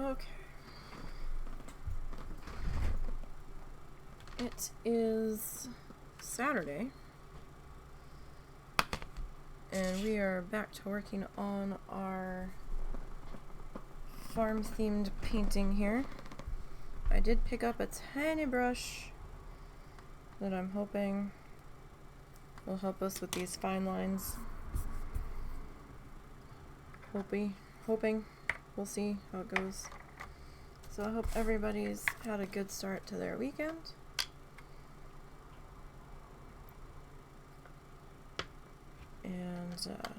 Okay. It is Saturday, and we are back to working on our farm-themed painting here. I did pick up a tiny brush that I'm hoping will help us with these fine lines. Hoping. We'll see how it goes. So I hope everybody's had a good start to their weekend. And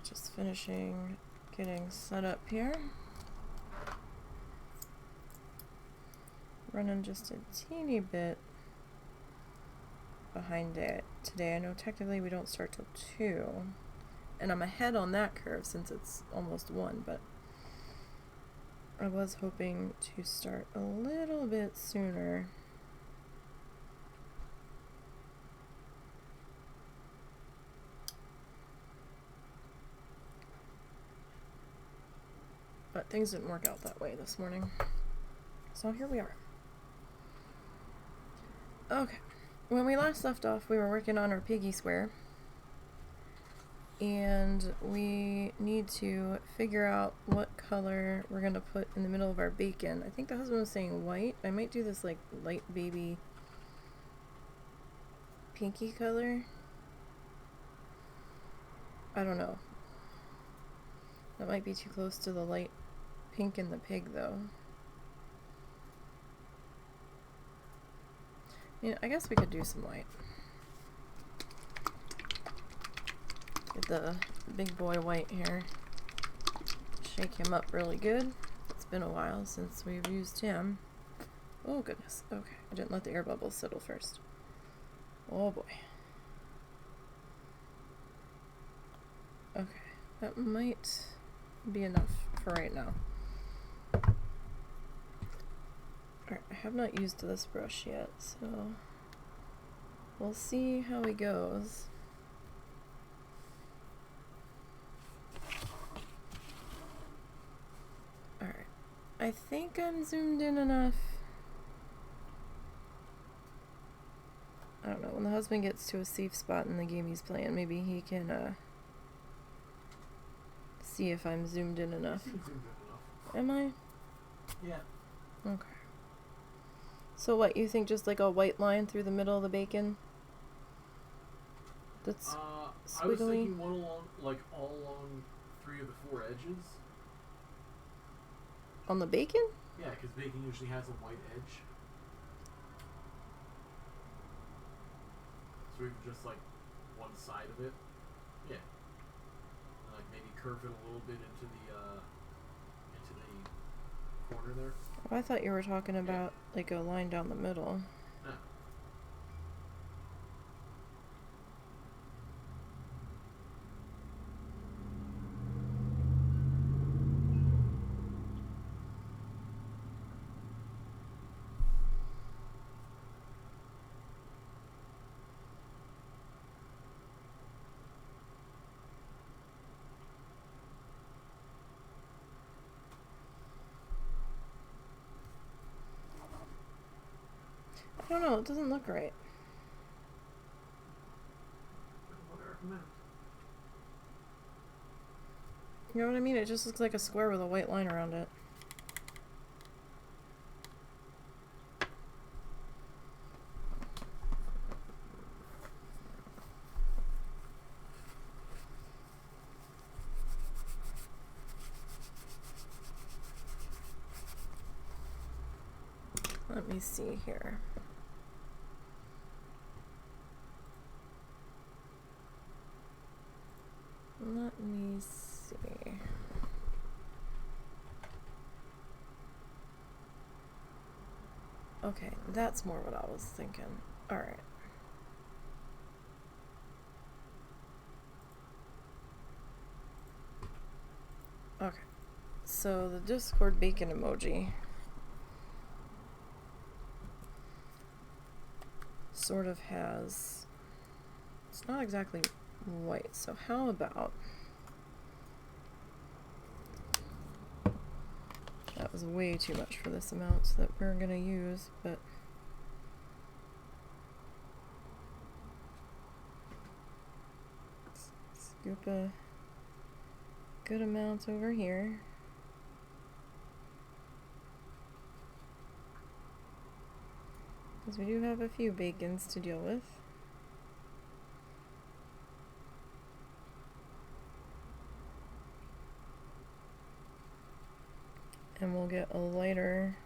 just finishing getting set up here. Running just a teeny bit behind it today. I know technically we don't start till 2. And I'm ahead on that curve since it's almost 1, but I was hoping to start a little bit sooner. But things didn't work out that way this morning. So here we are. Okay. When we last left off, we were working on our piggy square. And we need to figure out what color we're going to put in the middle of our bacon. I think the husband was saying white. I might do this like light baby pinky color. I don't know. That might be too close to the light pink in the pig though. Yeah, I guess we could do some white. Get the big boy white here. Shake him up really good. It's been a while since we've used him. Oh goodness. Okay, I didn't let the air bubbles settle first. Oh boy. Okay, that might be enough for right now. Alright, I have not used this brush yet, so we'll see how he goes. Alright, I think I'm zoomed in enough. I don't know, when the husband gets to a safe spot in the game he's playing, maybe he can see if I'm zoomed in enough. Am I? Yeah. Okay. So what, you think just like a white line through the middle of the bacon? That's squiggly? I was thinking one along, like all along 3 of the 4 edges. On the bacon? Yeah, because bacon usually has a white edge. So even just like one side of it. Yeah. And like maybe curve it a little bit into the corner there. Oh, I thought you were talking about like a line down the middle. No. I don't know, it doesn't look right. What I recommend. You know what I mean? It just looks like a square with a white line around it. Let me see here. Let me see. Okay, that's more what I was thinking. Alright. Okay. So the Discord bacon emoji sort of has, it's not exactly white, so how about that was way too much for this amount that we're gonna use, but scoop a good amount over here. Because we do have a few bacons to deal with. And we'll get a lighter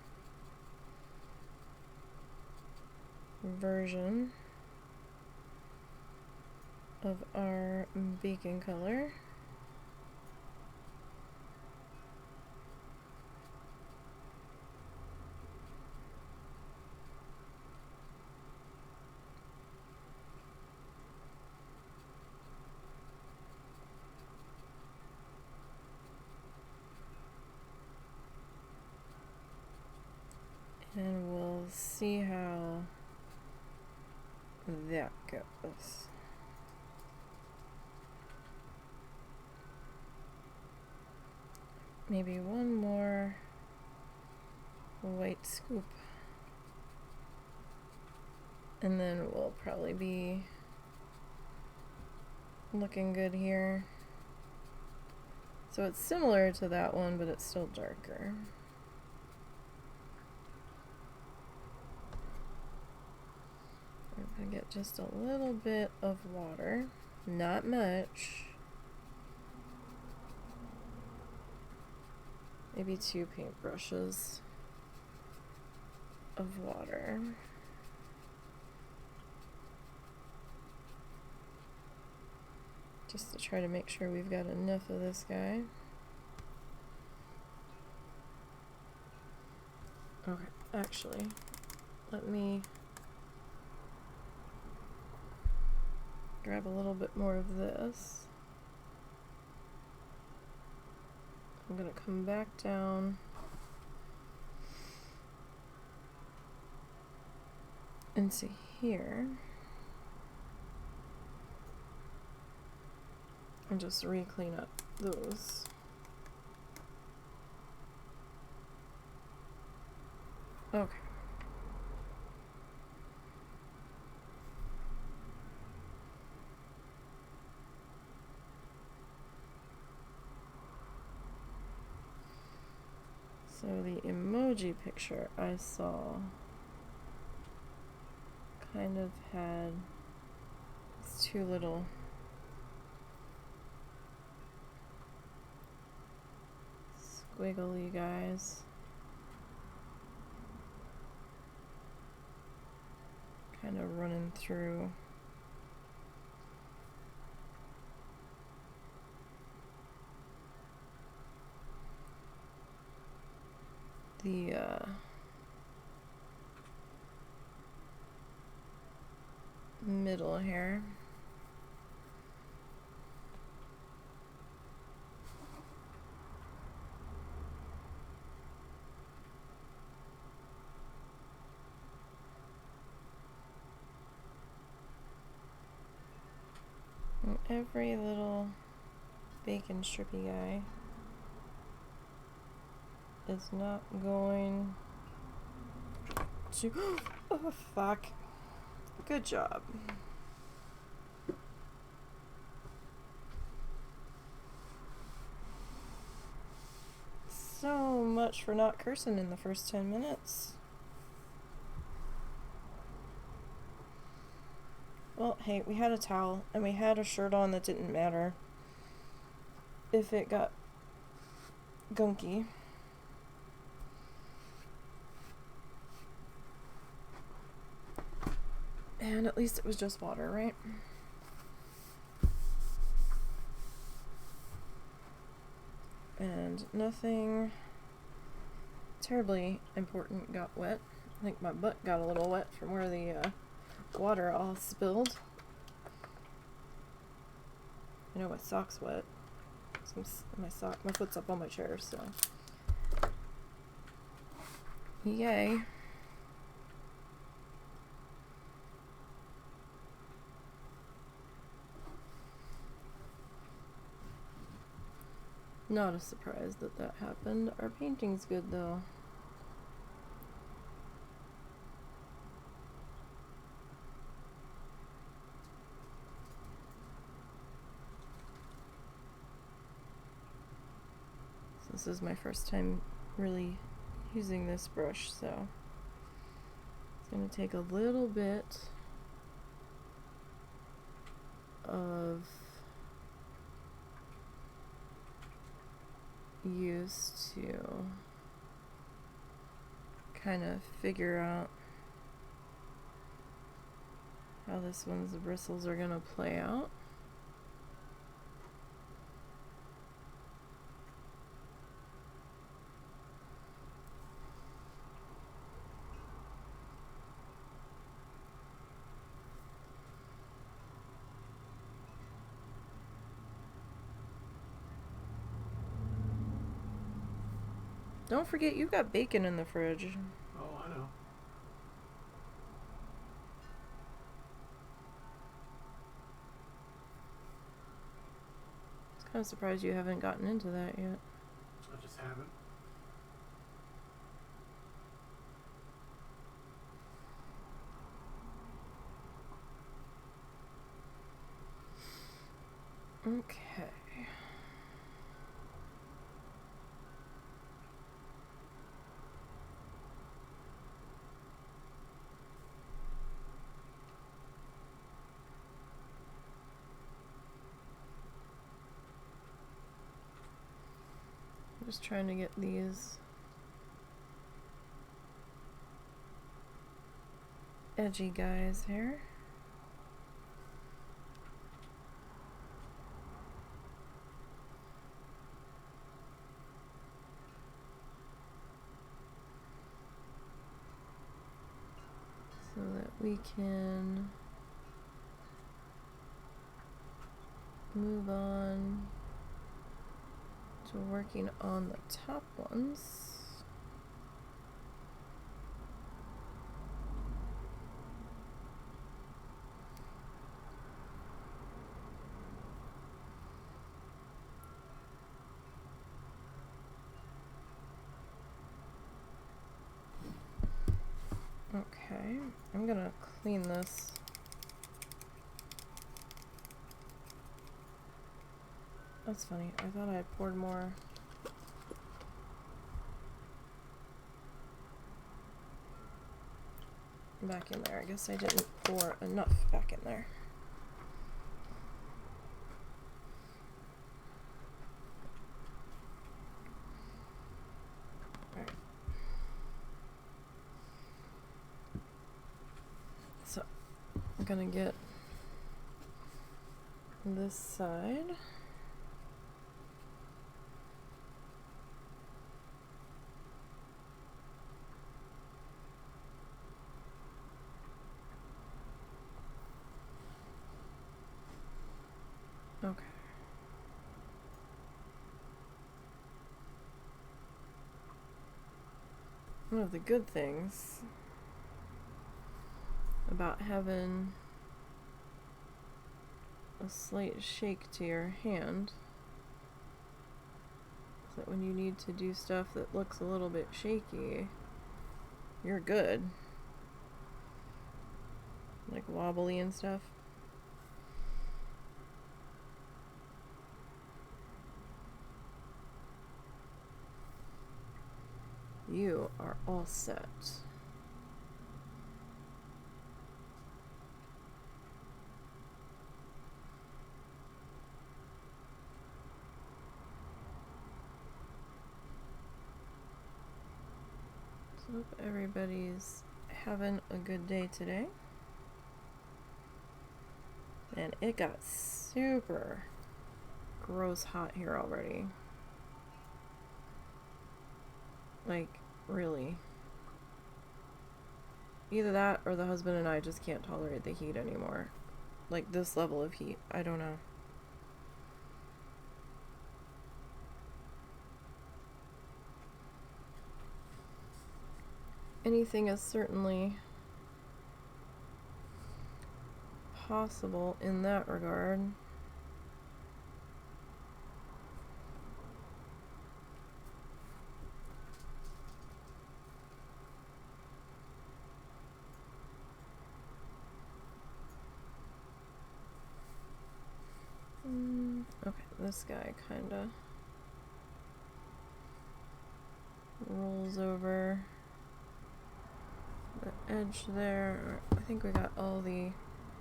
version of our bacon color. And we'll see how that goes. Maybe one more white scoop. And then we'll probably be looking good here. So it's similar to that one, but it's still darker. We're gonna get just a little bit of water, not much. Maybe 2 paintbrushes of water. Just to try to make sure we've got enough of this guy. Okay, actually, let me grab a little bit more of this. I'm gonna come back down into here and just re-clean up those. Okay. So the emoji picture I saw kind of had these 2 little squiggly guys. Kind of running through. The middle here. And every little bacon strippy guy is not going to oh fuck. Good job. So much for not cursing in the first 10 minutes. Well, hey, we had a towel and we had a shirt on that didn't matter if it got gunky. And at least it was just water, right? And nothing terribly important got wet. I think my butt got a little wet from where the water all spilled. I know my sock's wet. My foot's up on my chair, so yay. Not a surprise that that happened. Our painting's good though. This is my first time really using this brush, so it's going to take a little bit of use to kind of figure out how this one's bristles are going to play out. Don't forget, you've got bacon in the fridge. Oh, I know. I was kind of surprised you haven't gotten into that yet. I just haven't. Okay. Just trying to get these edgy guys here. So that we can move on to working on the top ones. Okay, I'm gonna clean this. That's funny, I thought I had poured more. Back in there. I guess I didn't pour enough back in there. Alright. So, I'm gonna get this side. Okay. One of the good things about having a slight shake to your hand is that when you need to do stuff that looks a little bit shaky, you're good. Like wobbly and stuff. You are all set. So hope everybody's having a good day today. And it got super gross hot here already. Like, really. Either that or the husband and I just can't tolerate the heat anymore. Like, this level of heat. I don't know. Anything is certainly possible in that regard. this guy kinda rolls over the edge there. I think we got all the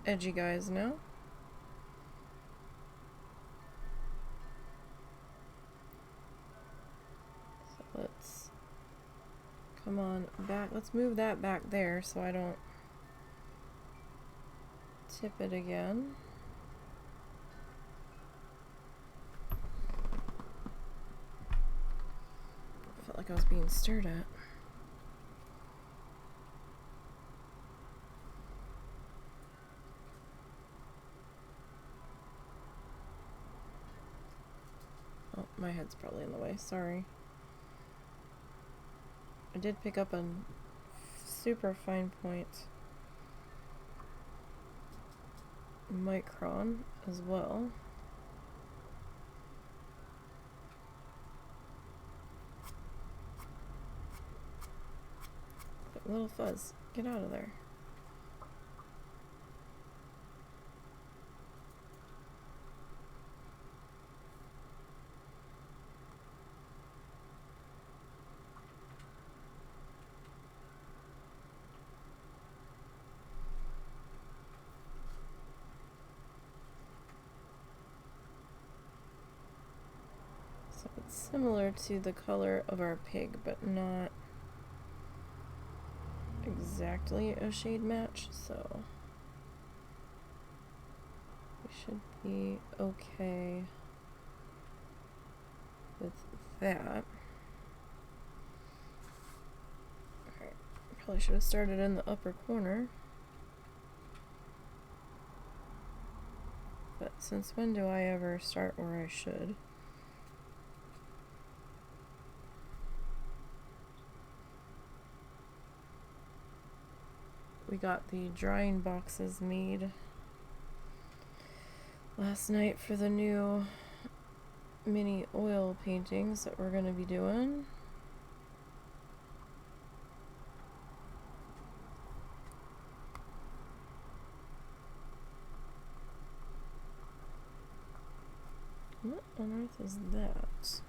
edgy guys now. So let's come on back. Let's move that back there so I don't tip it again. Felt like I was being stared at. Oh, my head's probably in the way, sorry. I did pick up a super fine point micron as well. Little fuzz, get out of there. So it's similar to the color of our pig, but not exactly a shade match, so we should be okay with that. Alright, probably should have started in the upper corner. But since when do I ever start where I should? We got the drying boxes made last night for the new mini oil paintings that we're going to be doing. What on earth is that?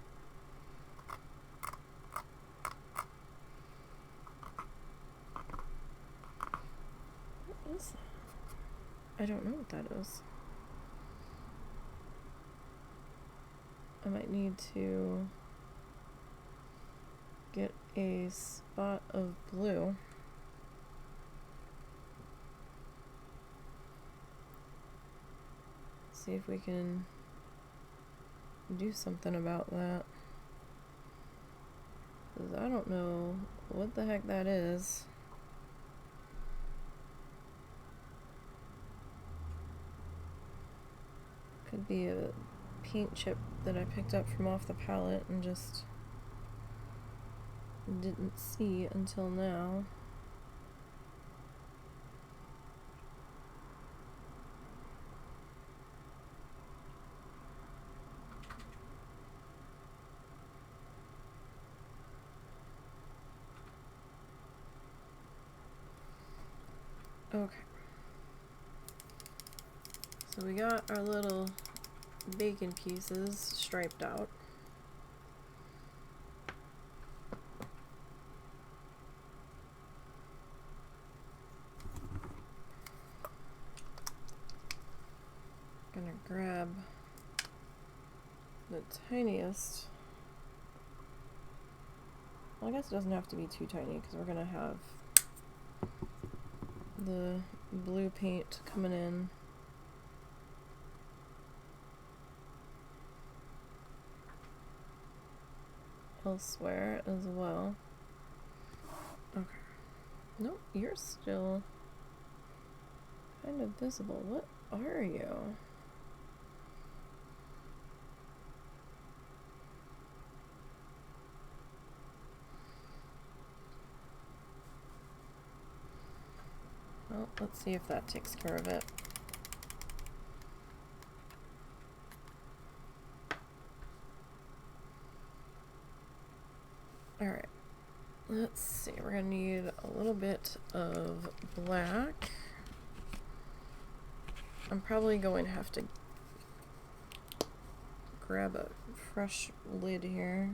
What is that? I don't know what that is. I might need to get a spot of blue. See if we can do something about that. 'Cause I don't know what the heck that is. Could be a paint chip that I picked up from off the palette and just didn't see until now. Okay. So we got our little bacon pieces striped out. Gonna grab the tiniest. Well, I guess it doesn't have to be too tiny because we're gonna have the blue paint coming in. Elsewhere as well. Okay. Nope, you're still kind of visible. What are you? Well, let's see if that takes care of it. Alright, let's see, we're gonna need a little bit of black. I'm probably going to have to grab a fresh lid here.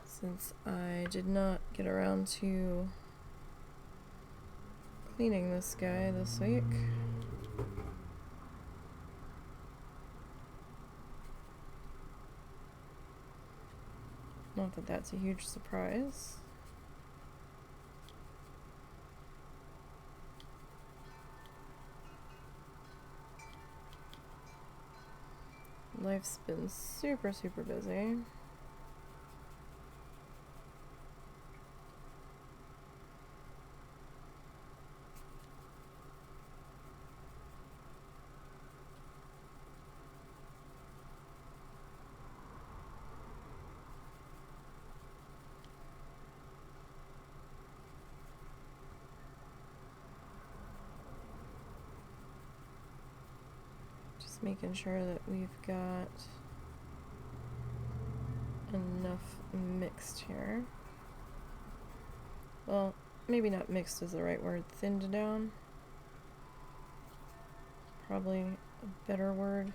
Since I did not get around to cleaning this guy this week. Not that that's a huge surprise. Life's been super, super busy. Just making sure that we've got enough mixed here. Well, maybe not mixed is the right word. Thinned down. Probably a better word.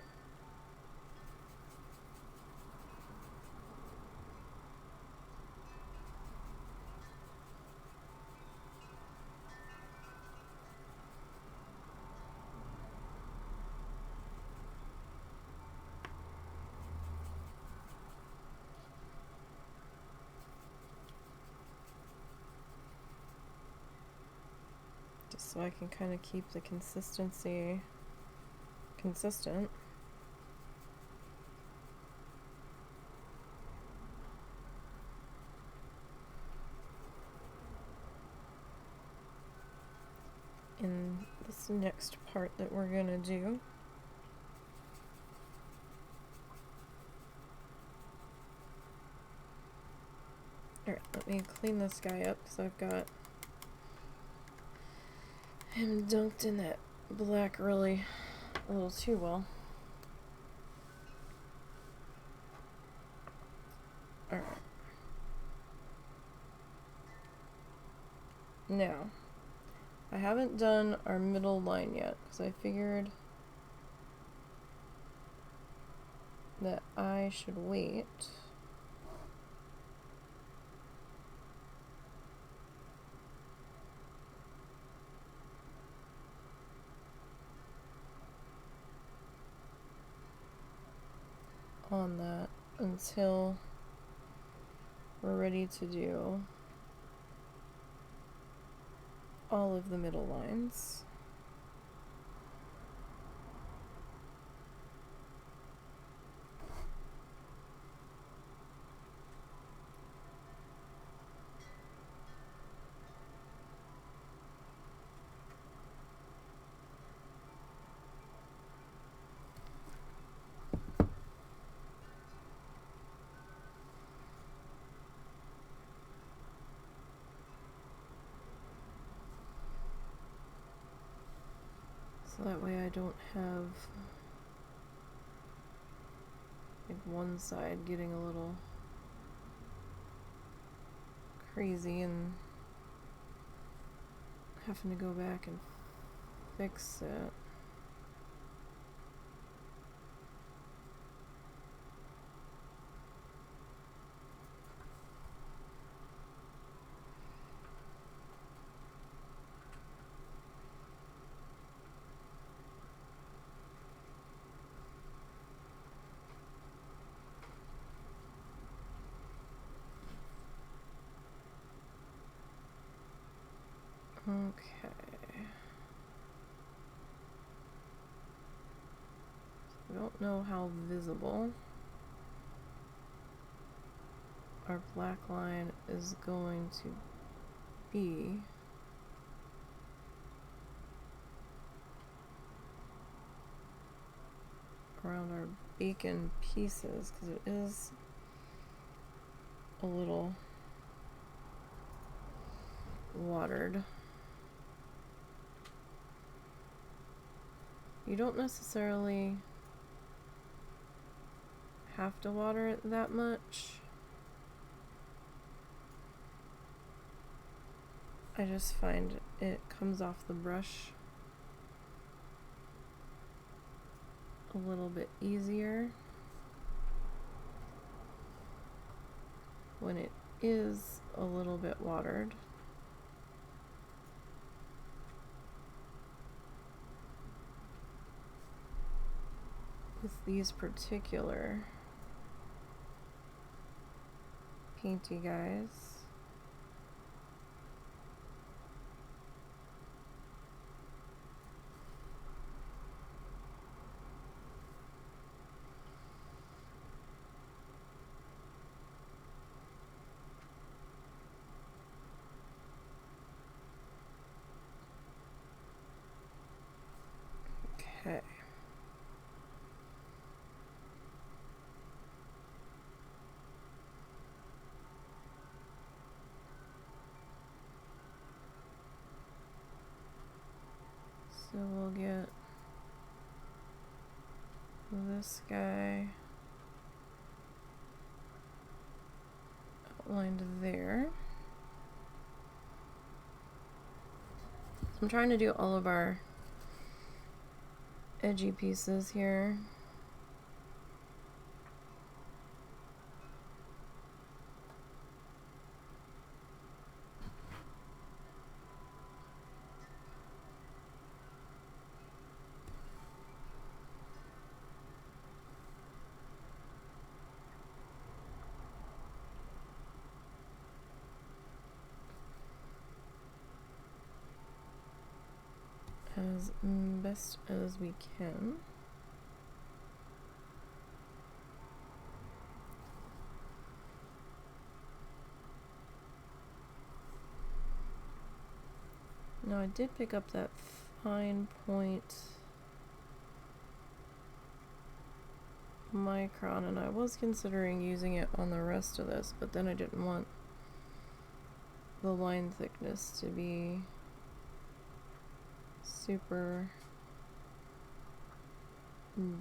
So I can kind of keep the consistency consistent. In this next part that we're gonna do. Alright, let me clean this guy up because I've got him dunked in that black really a little too well. Alright. Now, I haven't done our middle line yet because I figured that I should wait. On that until we're ready to do all of the middle lines. So that way I don't have like one side getting a little crazy and having to go back and fix it. Okay. I don't know how visible our black line is going to be. Around our bacon pieces, because it is a little watered. You don't necessarily have to water it that much. I just find it comes off the brush a little bit easier when it is a little bit watered. With these particular painty guys. Okay. So we'll get this guy outlined there. I'm trying to do all of our edgy pieces here. As best as we can. Now I did pick up that fine point micron, and I was considering using it on the rest of this, but then I didn't want the line thickness to be super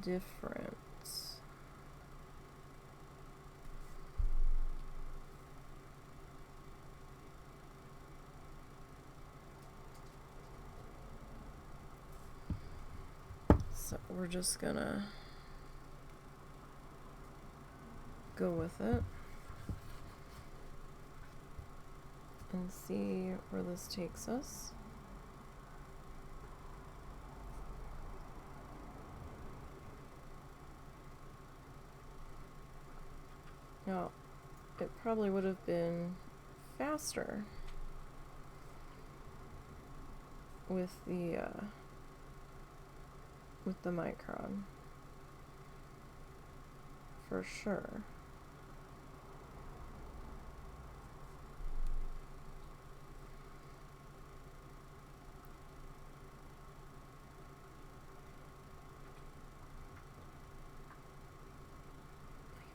different. So we're just gonna go with it and see where this takes us. Now, it probably would have been faster with the micron, for sure.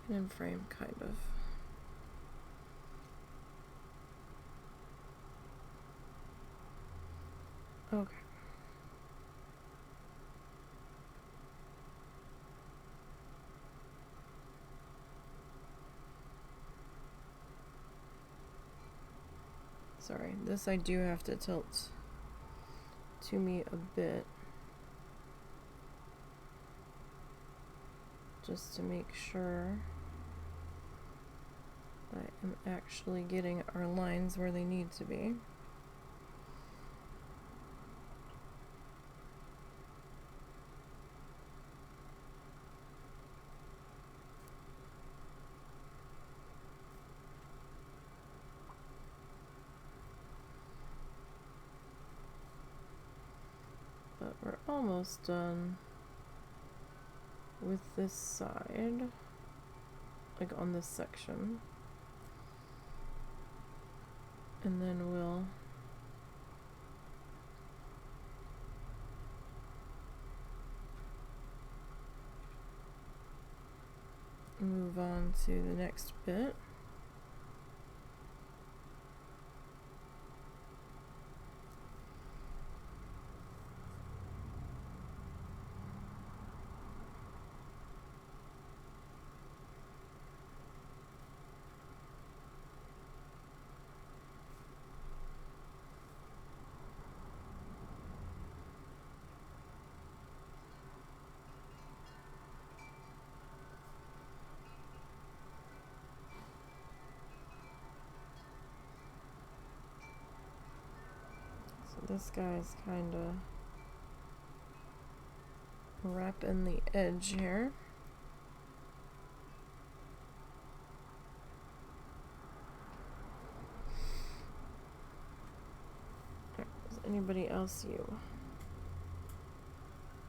Even in frame, kind of. Okay. Sorry, this I do have to tilt to me a bit, just to make sure I am actually getting our lines where they need to be. But we're almost done with this side, like on this section. And then we'll move on to the next bit. This guy's kind of wrapping the edge here. Is anybody else you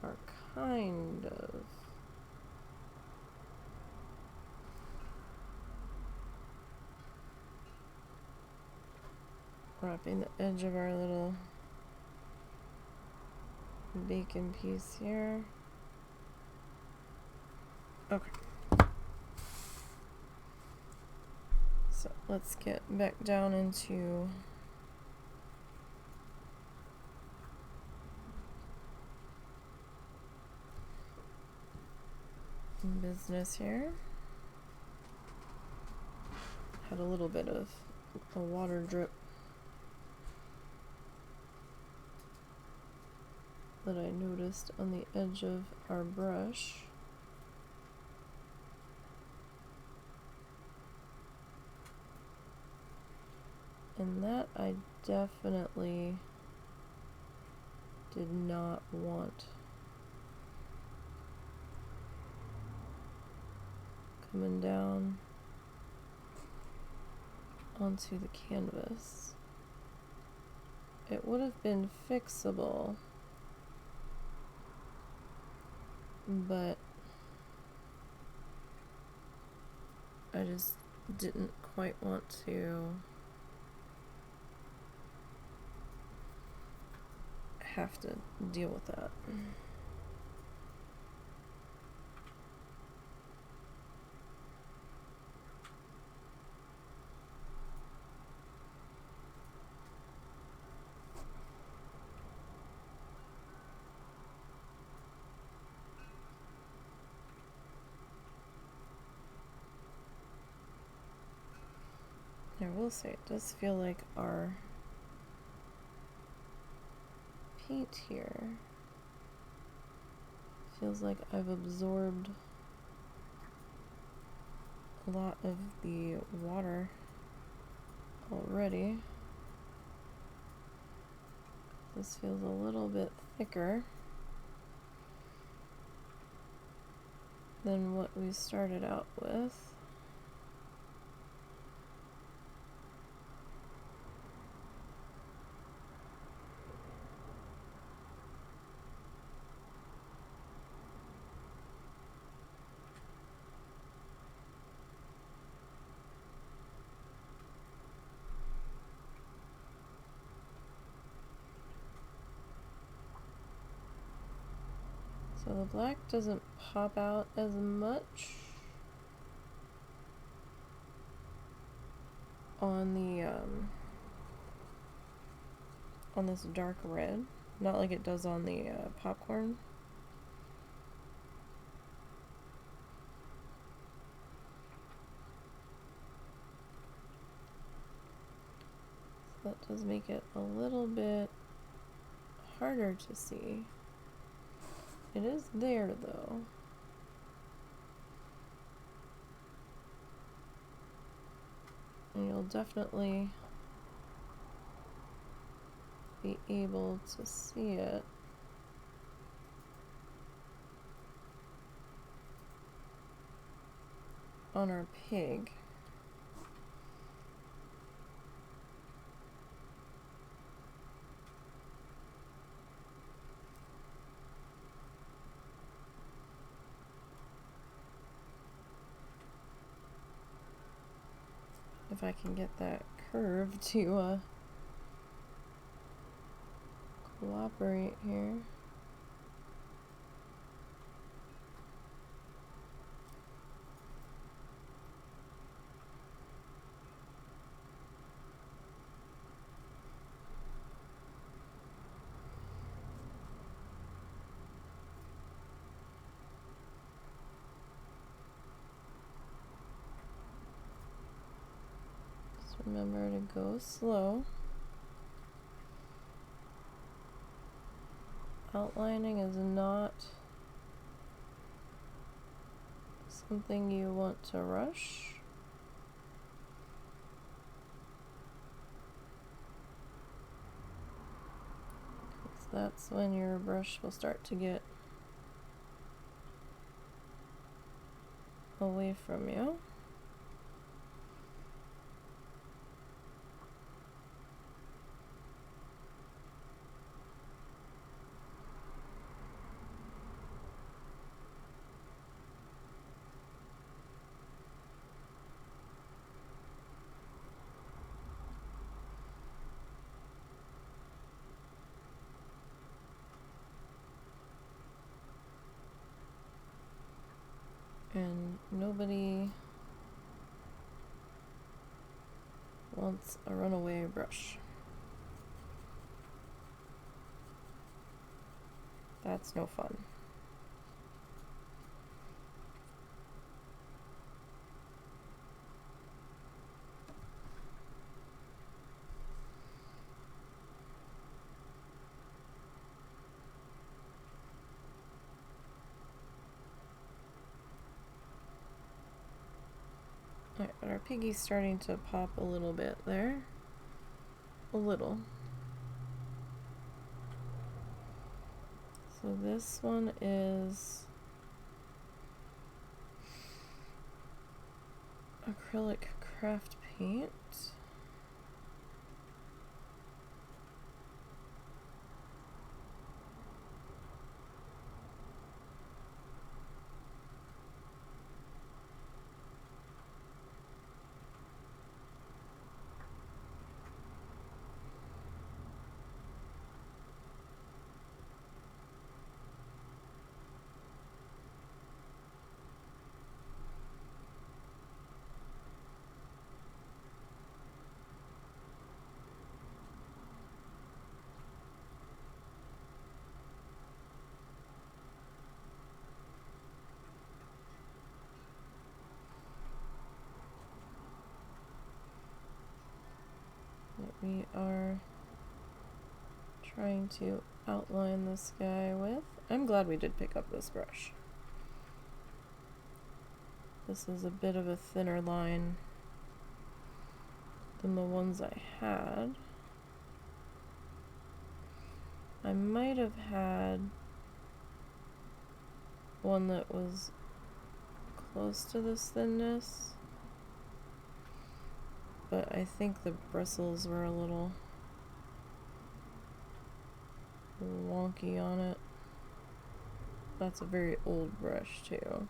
are kind of wrapping the edge of our little bacon piece here? Okay. So let's get back down into business here. Had a little bit of a water drip that I noticed on the edge of our brush. And that I definitely did not want coming down onto the canvas. It would have been fixable, but I just didn't quite want to have to deal with that. I will say it does feel like our paint here feels like I've absorbed a lot of the water already. This feels a little bit thicker than what we started out with. So the black doesn't pop out as much on the on this dark red, not like it does on the popcorn. So that does make it a little bit harder to see. It is there though. And you'll definitely be able to see it on our pig. If I can get that curve to cooperate here. Remember to go slow. Outlining is not something you want to rush. that's when your brush will start to get away from you. And nobody wants a runaway brush. That's no fun. Alright, but our piggy's starting to pop a little bit there. A little. So this one is acrylic craft paint. That we are trying to outline this guy with. I'm glad we did pick up this brush. This is a bit of a thinner line than the ones I had. I might have had one that was close to this thinness, but I think the bristles were a little wonky on it. That's a very old brush too.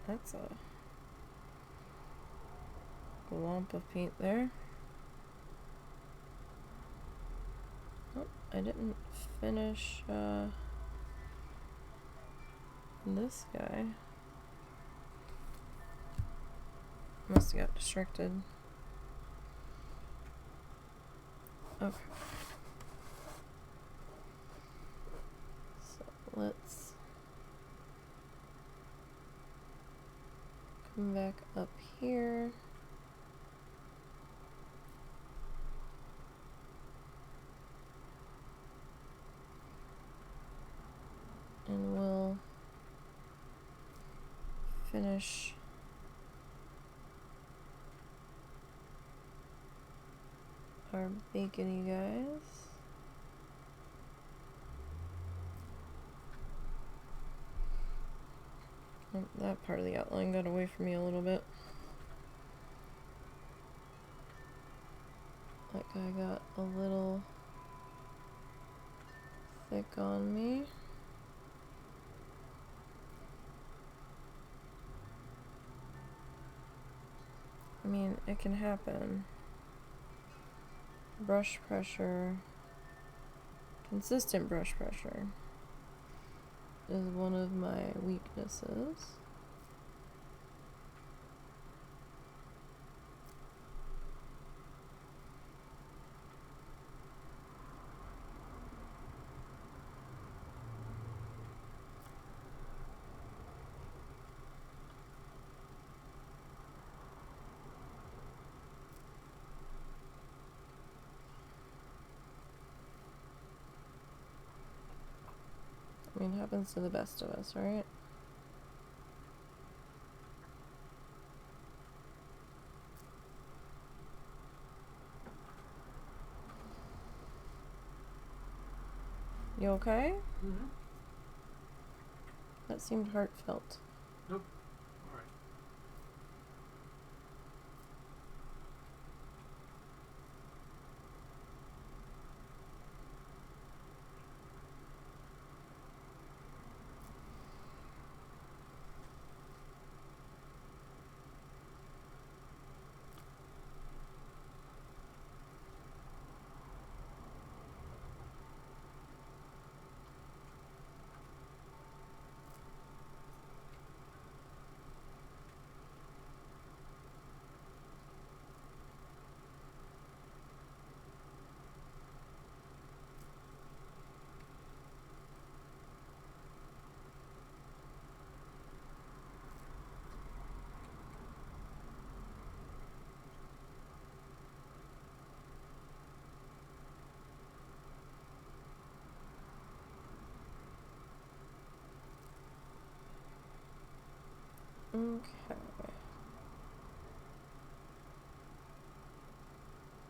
That's a glomp of paint there. Oh, I didn't finish this guy. Must have got distracted. Okay. So let's come back up here. And we'll finish our bacony guys. Oh, that part of the outline got away from me a little bit. That guy got a little thick on me. I mean, it can happen. Brush pressure, consistent brush pressure, is one of my weaknesses. mean, it happens to the best of us, right? You okay? Mm-hmm. That seemed heartfelt. Nope. All right. Okay.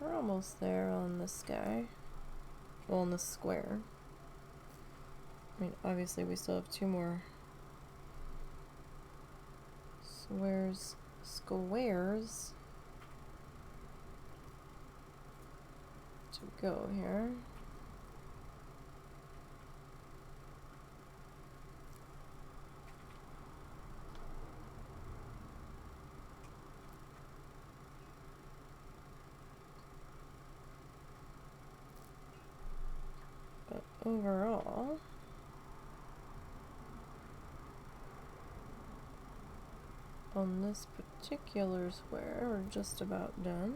We're almost there on this guy. Well, on the square. I mean, obviously we still have two more squares to go here. But overall, on this particular square, we're just about done.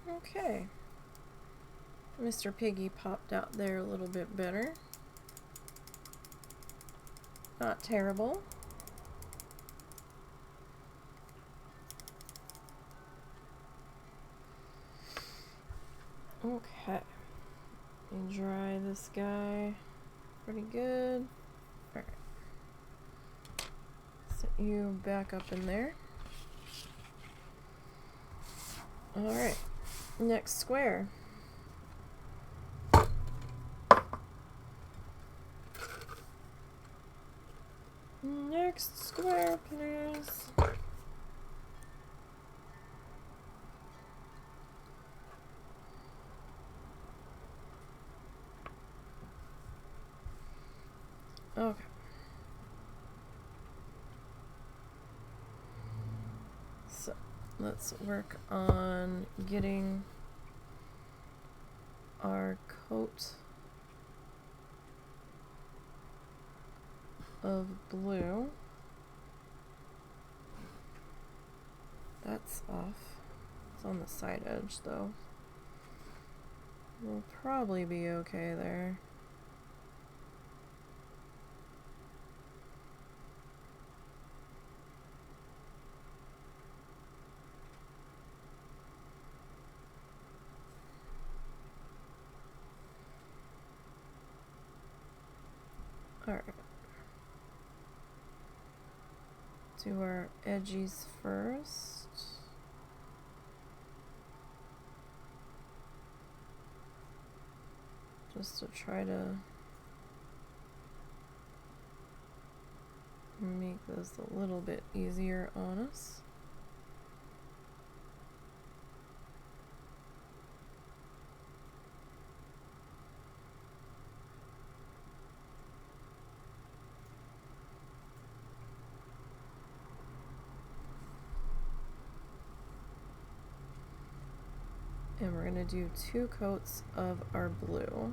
Okay. Mr. Piggy popped out there a little bit better. Not terrible. Okay. And dry this guy pretty good. Alright. Set you back up in there. Alright. Next square. Next square, please. Okay. So, let's work on getting our coat of blue. That's off. It's on the side edge though. We'll probably be okay there. Alright. Do our edges first. Just to try to make this a little bit easier on us. And we're going to do 2 coats of our blue.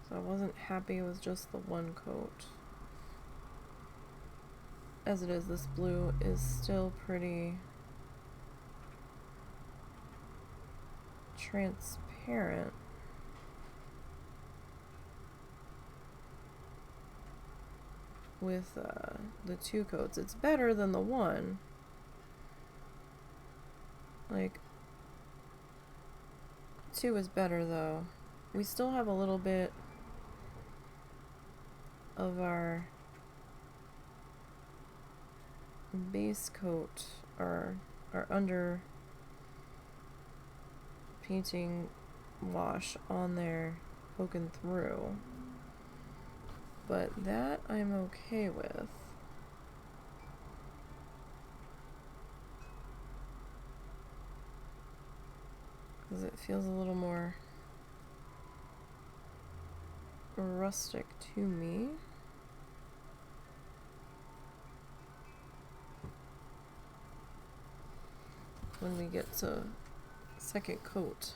So I wasn't happy with just the 1 coat. As it is, this blue is still pretty transparent. with the 2 coats. It's better than the 1. Like, 2 is better though. We still have a little bit of our base coat, or our under painting wash on there poking through. But that I'm okay with. Because it feels a little more rustic to me. When we get to second coat.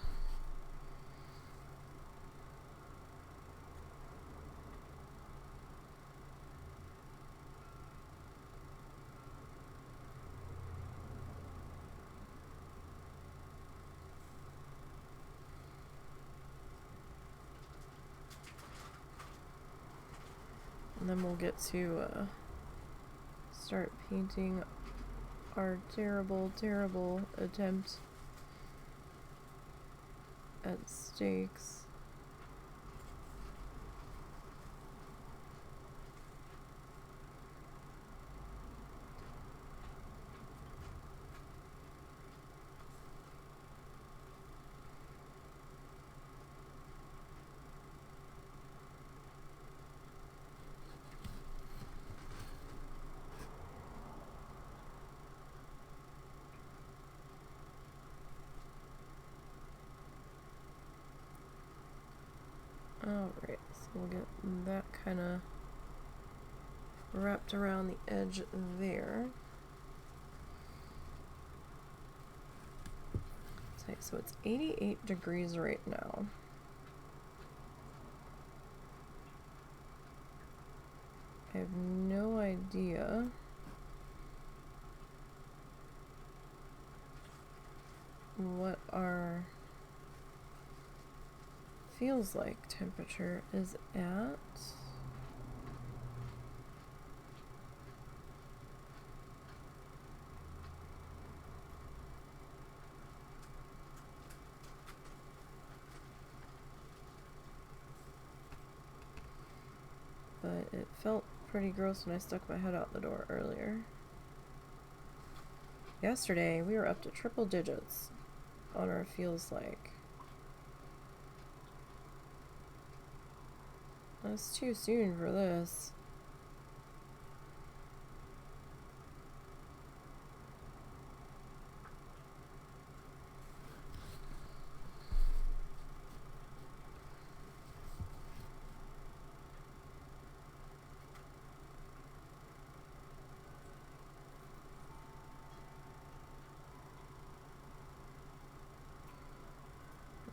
And then we'll get to start painting our terrible, terrible attempt at stakes. Alright, so we'll get that kind of wrapped around the edge there. Okay, so it's 88 degrees right now. I have no idea what our feels like temperature is at. But it felt pretty gross when I stuck my head out the door earlier. Yesterday we were up to triple digits on our feels like. That's too soon for this.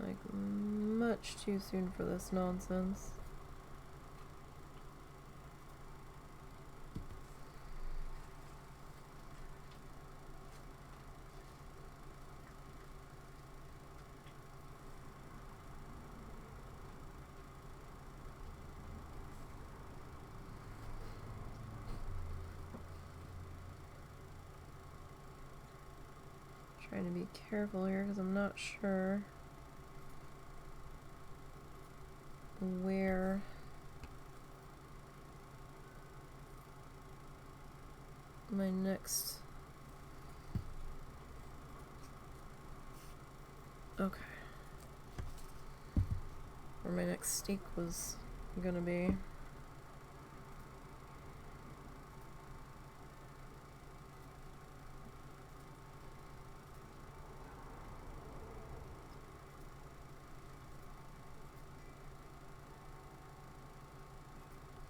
Like, much too soon for this nonsense. Trying to be careful here because I'm not sure where my next where my next stake was gonna be.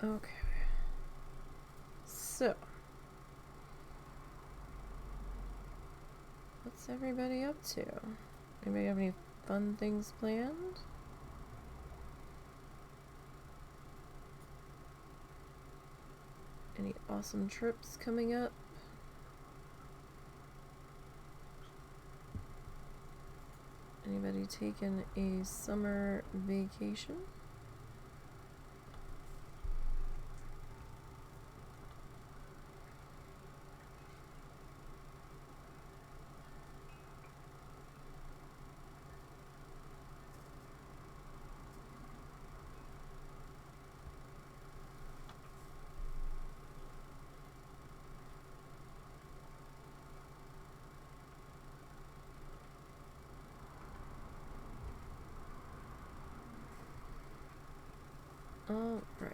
Okay, so what's everybody up to? Anybody have any fun things planned? Any awesome trips coming up? Anybody taking a summer vacation? All right.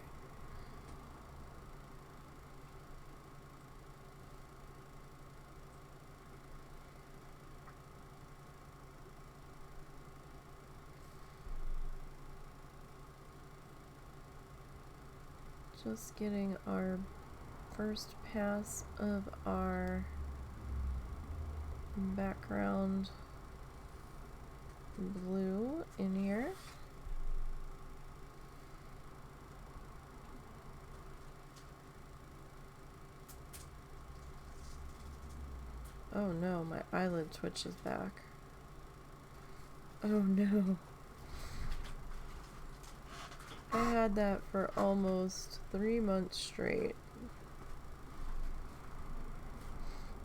Just getting our first pass of our background blue in here. Oh no, my eyelid twitches back. Oh no. I had that for almost 3 months straight.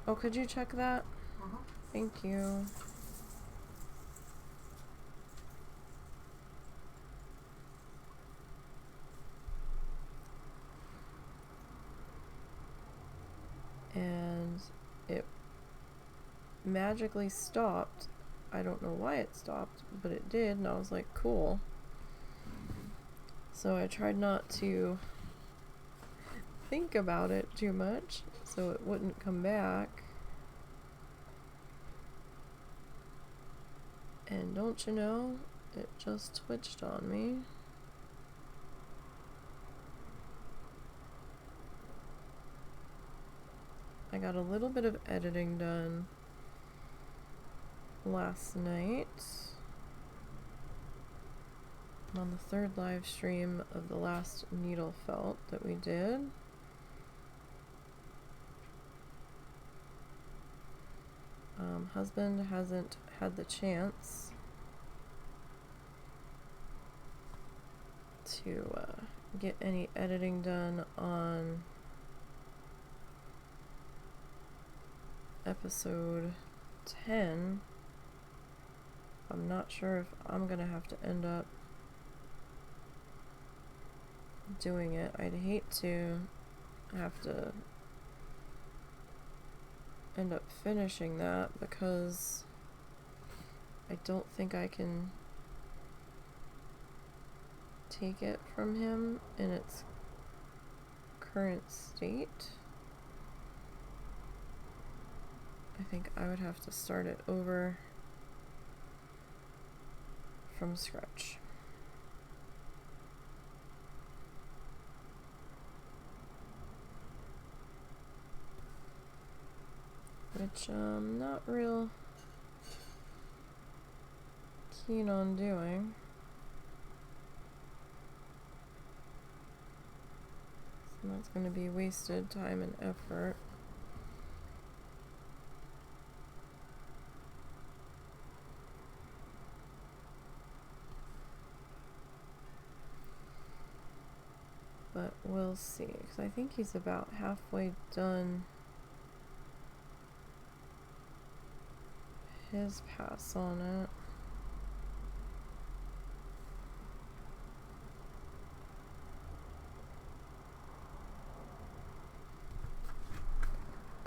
Oh, could you check that? Thank you. And it magically stopped. I don't know why it stopped, but it did, and I was like, cool. So I tried not to think about it too much so it wouldn't come back. And don't you know, it just twitched on me. I got a little bit of editing done last night on the third live stream of the last needle felt that we did. Husband hasn't had the chance to get any editing done on episode 10. I'm not sure if I'm gonna have to end up doing it. I'd hate to have to end up finishing that because I don't think I can take it from him in its current state. I think I would have to start it over from scratch. Which I'm not real keen on doing. So that's going to be wasted time and effort. But we'll see, because I think he's about halfway done his pass on it.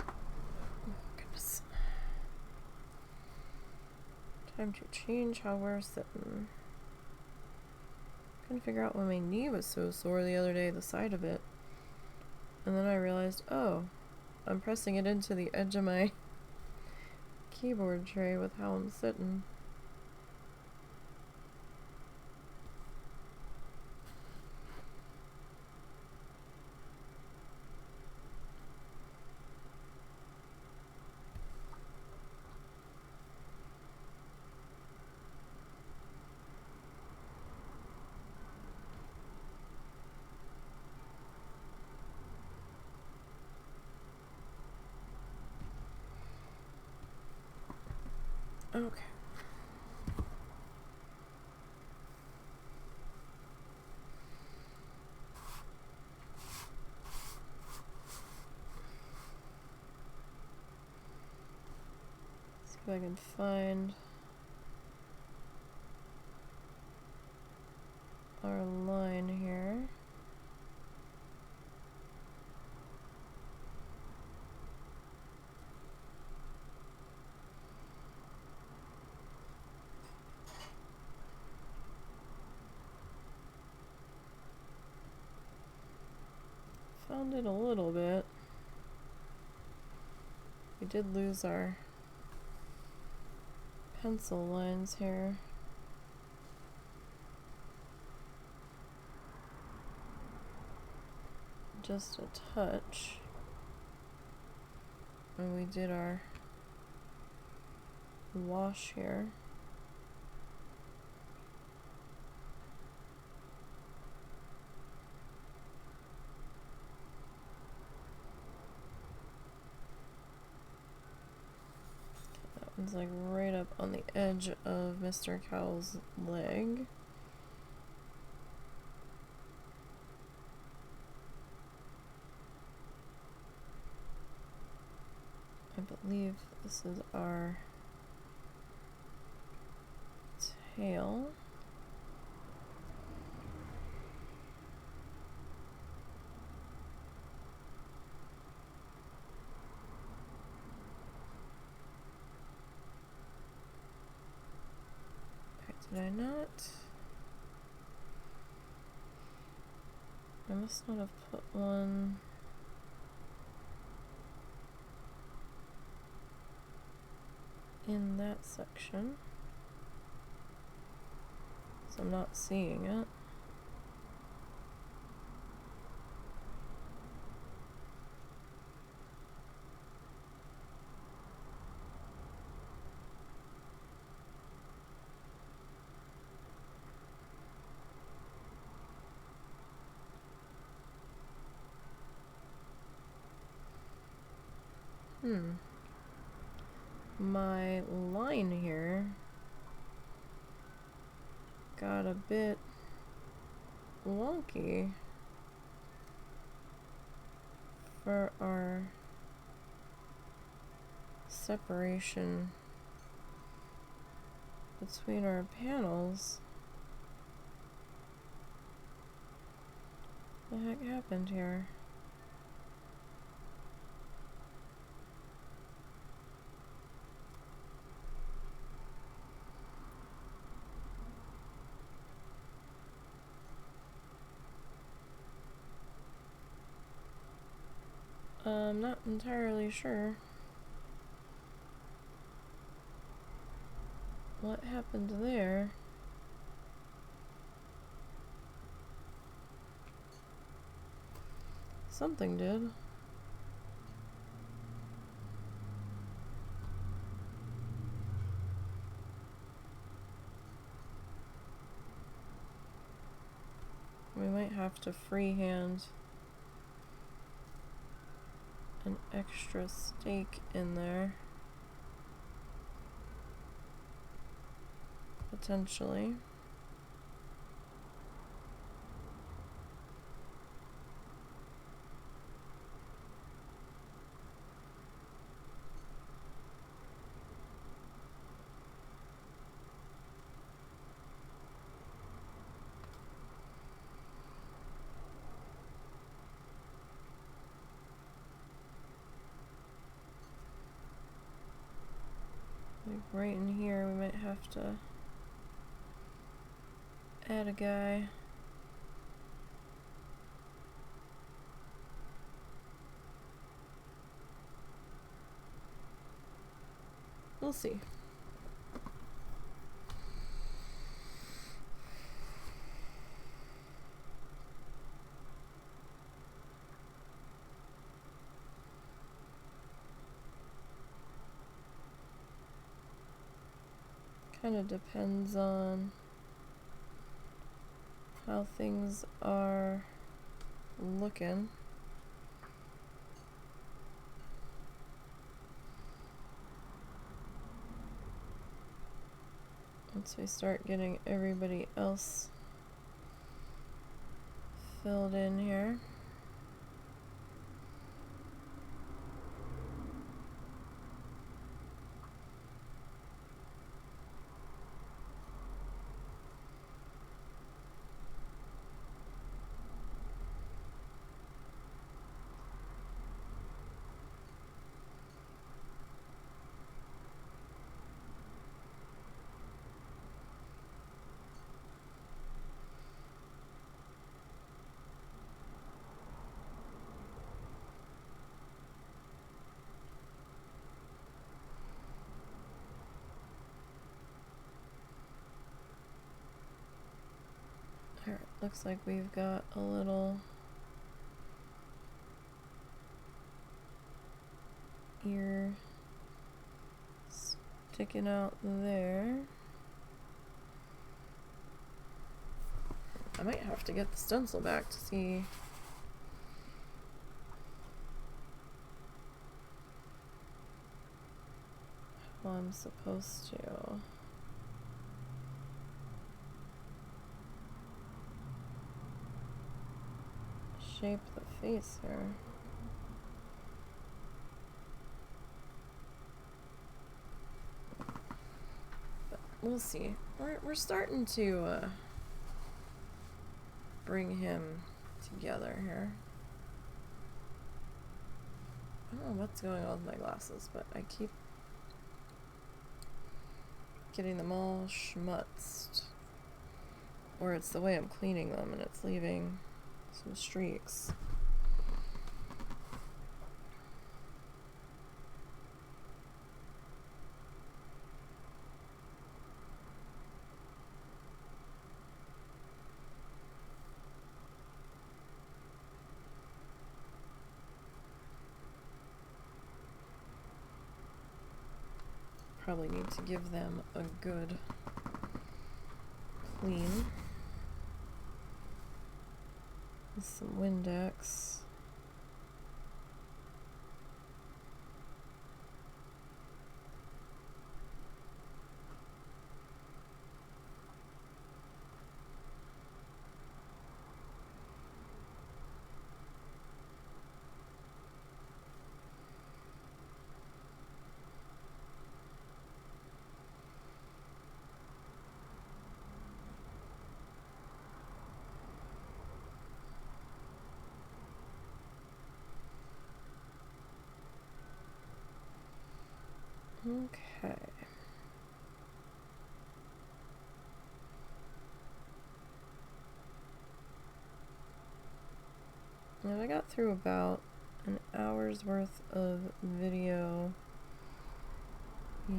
Oh, goodness. Time to change how we're sitting. Couldn't figure out why my knee was so sore the other day, the side of it. And then I realized, oh, I'm pressing it into the edge of my keyboard tray with how I'm sitting. Okay. See if I can find our line here. found it a little bit. We did lose our pencil lines here. Just a touch. And we did our wash here. That one's like right up on the edge of Mr. Cowell's leg. I believe this is our tail. Okay, did I not? I must not have put one. In that section, so I'm not seeing it. My line here got a bit wonky for our separation between our panels. What the heck happened here? I'm not entirely sure what happened there. Something did. We might have to freehand an extra stake in there. Potentially. Like right in here, we might have to add a guy. We'll see. Kind of depends on how things are looking. Once we start getting everybody else filled in here. looks like we've got a little ear sticking out there. I might have to get the stencil back to see how I'm supposed to. Shape the face here. But we'll see. We're starting to bring him together here. I don't know what's going on with my glasses, but I keep getting them all schmutzed. Or it's the way I'm cleaning them and it's leaving some streaks. Probably need to give them a good clean with some Windex. Okay. And I got through about an hour's worth of video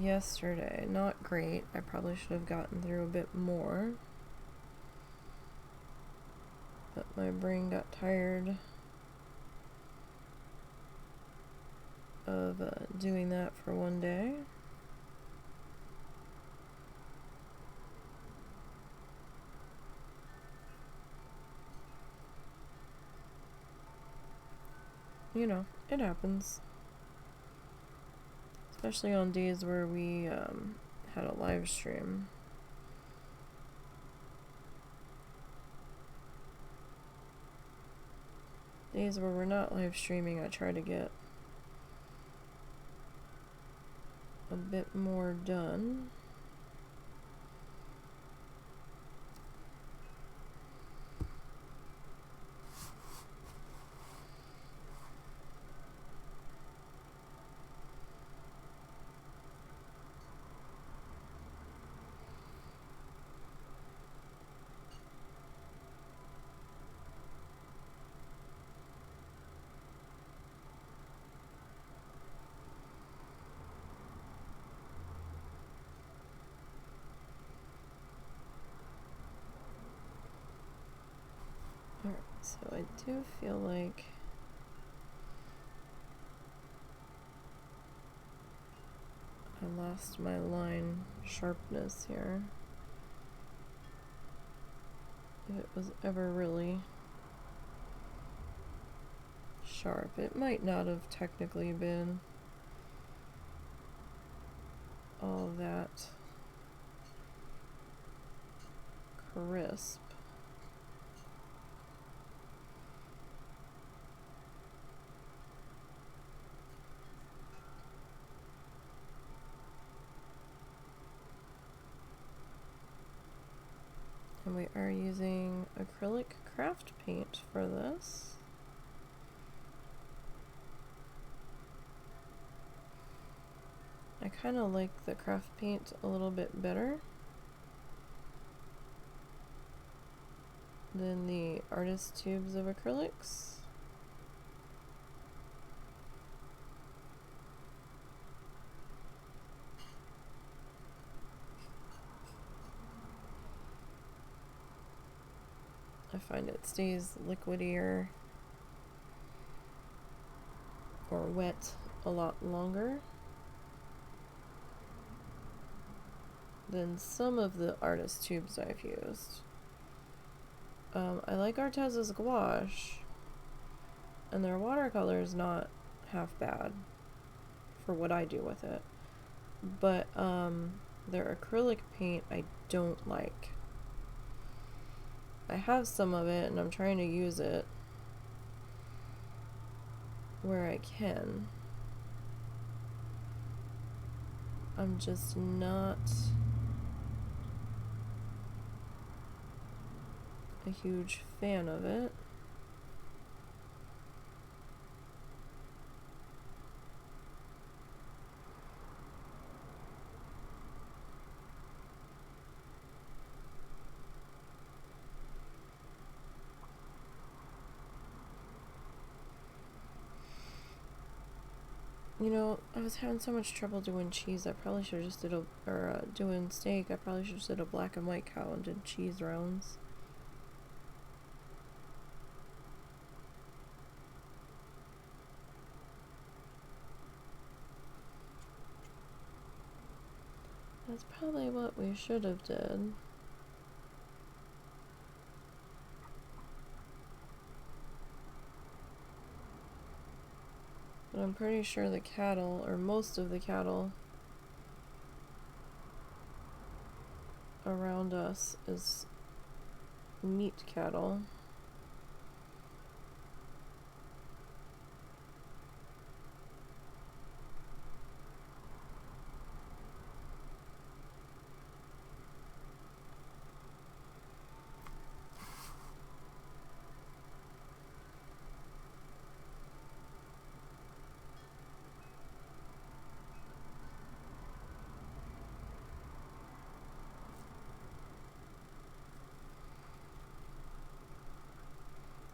yesterday. Not great. I probably should have gotten through a bit more. But my brain got tired of doing that for one day. You know, it happens. Especially on days where we had a live stream. Days where we're not live streaming, I try to get a bit more done. Alright, so I do feel like I lost my line sharpness here. If it was ever really sharp. It might not have technically been all that crisp. And we are using acrylic craft paint for this. I kind of like the craft paint a little bit better than the artist tubes of acrylics. I find it stays liquidier or wet a lot longer than some of the artist tubes I've used. I like Artez's gouache, and their watercolor is not half bad for what I do with it, but their acrylic paint I don't like. I have some of it and I'm trying to use it where I can. I'm just not a huge fan of it. You know, I was having so much trouble doing cheese. I probably should have just did doing steak. I probably should have just did a black and white cow and did cheese rounds. That's probably what we should have did. But I'm pretty sure the cattle, or most of the cattle around us is meat cattle.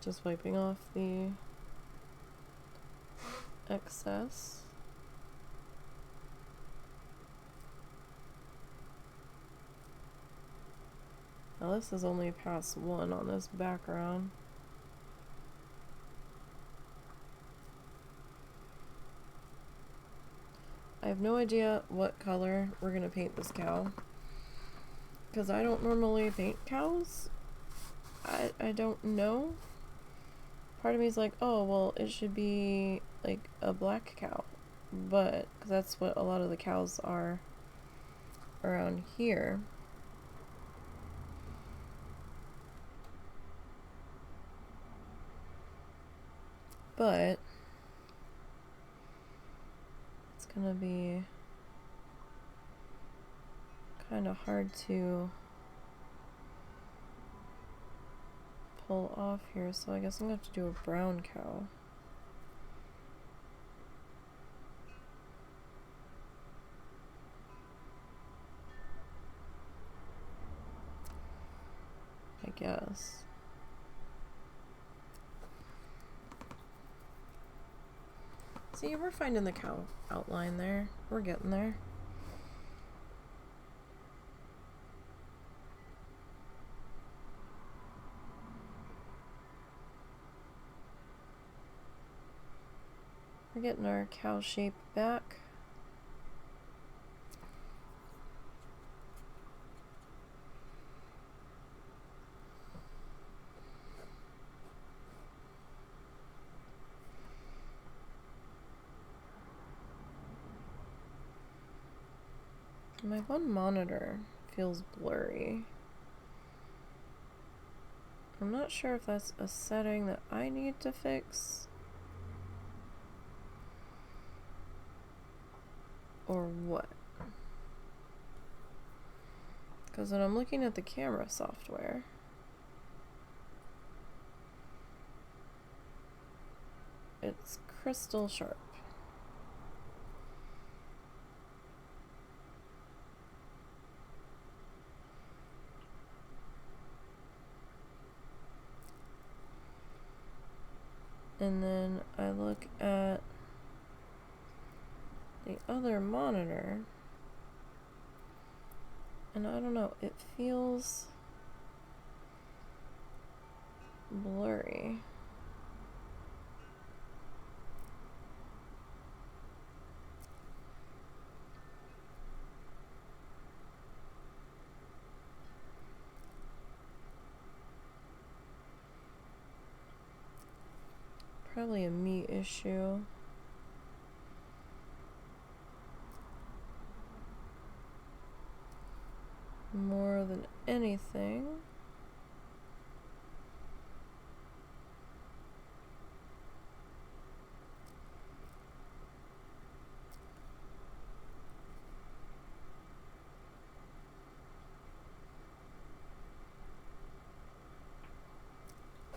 Just wiping off the excess. Now this is only pass 1 on this background. I have no idea what color we're gonna paint this cow, because I don't normally paint cows. I don't know. Part of me is like, oh, well, it should be like a black cow, but cause that's what a lot of the cows are around here. But it's gonna be kind of hard to pull off here, so I guess I'm gonna have to do a brown cow. I guess. See, we're finding the cow outline there. We're getting there. We're getting our cow shape back. My one monitor feels blurry. I'm not sure if that's a setting that I need to fix or what. Because when I'm looking at the camera software, it's crystal sharp. And then I look at the other monitor, and I don't know, it feels blurry. Probably a me issue. More than anything.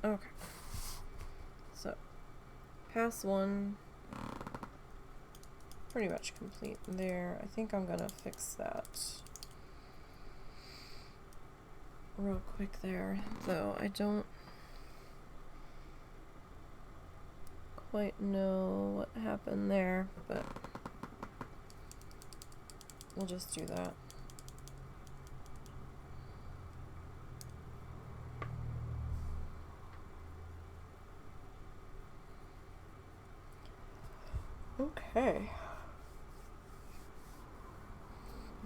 Okay. So, pass one. Pretty much complete there. I think I'm gonna fix that real quick there, though I don't quite know what happened there, but we'll just do that. Okay.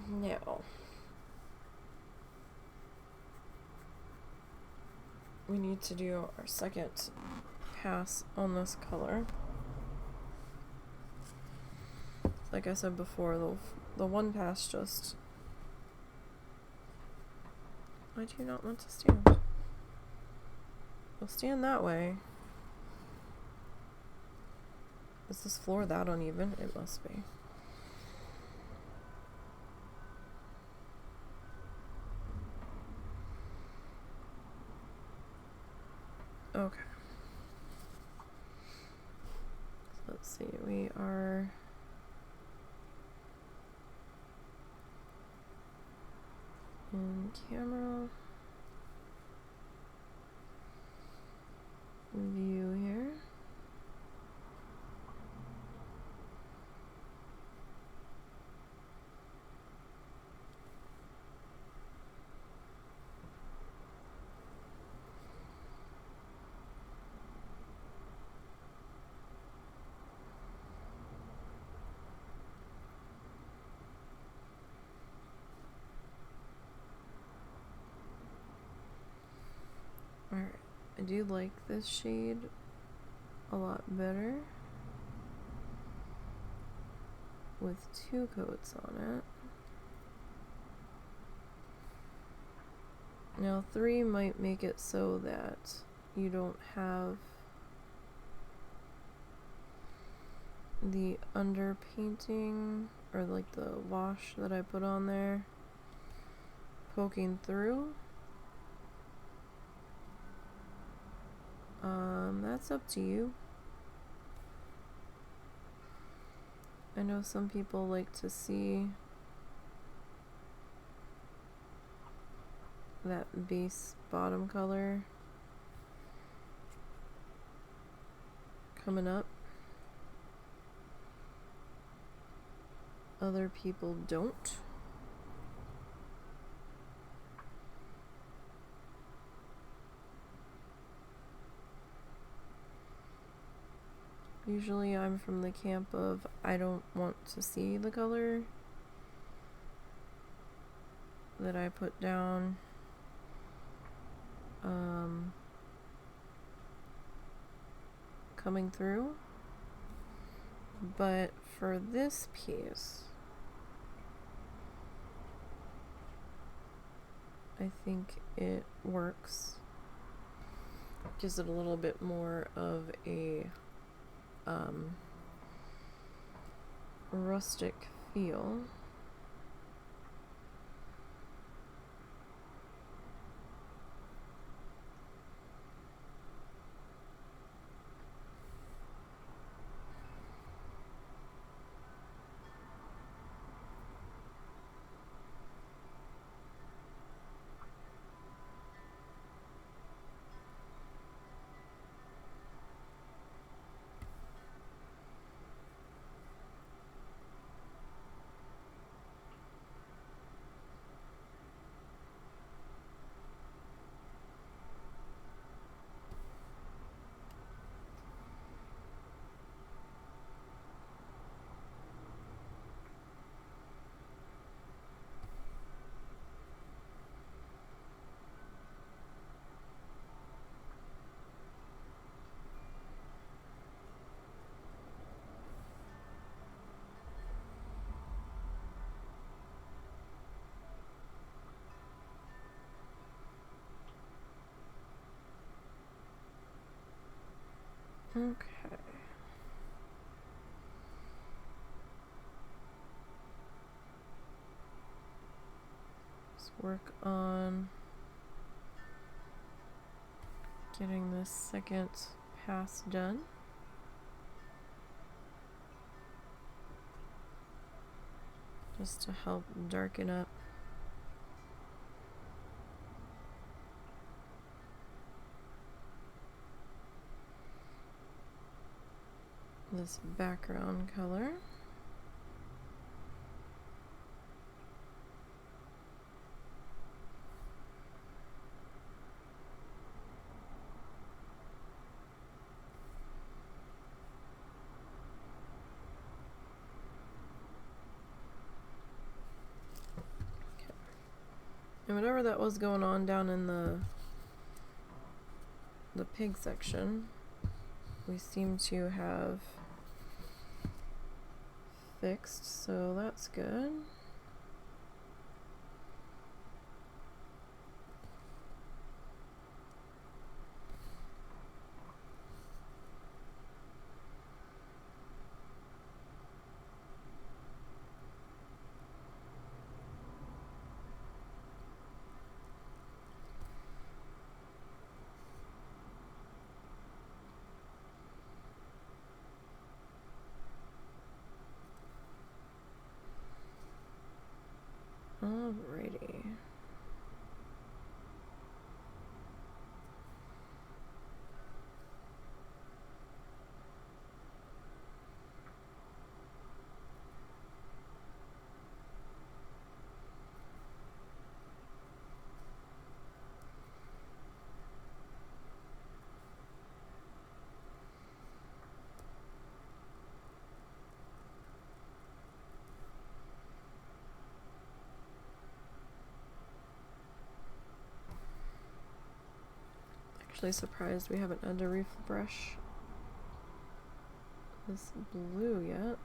Now, we need to do our second pass on this color. Like I said before, the one pass just... I do not want to stand. We'll stand that way. Is this floor that uneven? It must be. Okay. So let's see, we are in camera view here. Alright, I do like this shade a lot better with 2 coats on it. Now 3 might make it so that you don't have the underpainting or like the wash that I put on there poking through. That's up to you. I know some people like to see that base bottom color coming up. Other people don't. Usually I'm from the camp of I don't want to see the color that I put down. Coming through. But for this piece, I think it works. Gives it a little bit more of a rustic feel. Okay. Let's work on getting this second pass done. Just to help darken up this background color. And whatever that was going on down in the pig section, we seem to have fixed, so that's good. Alrighty. Actually surprised we haven't had to refresh this blue yet.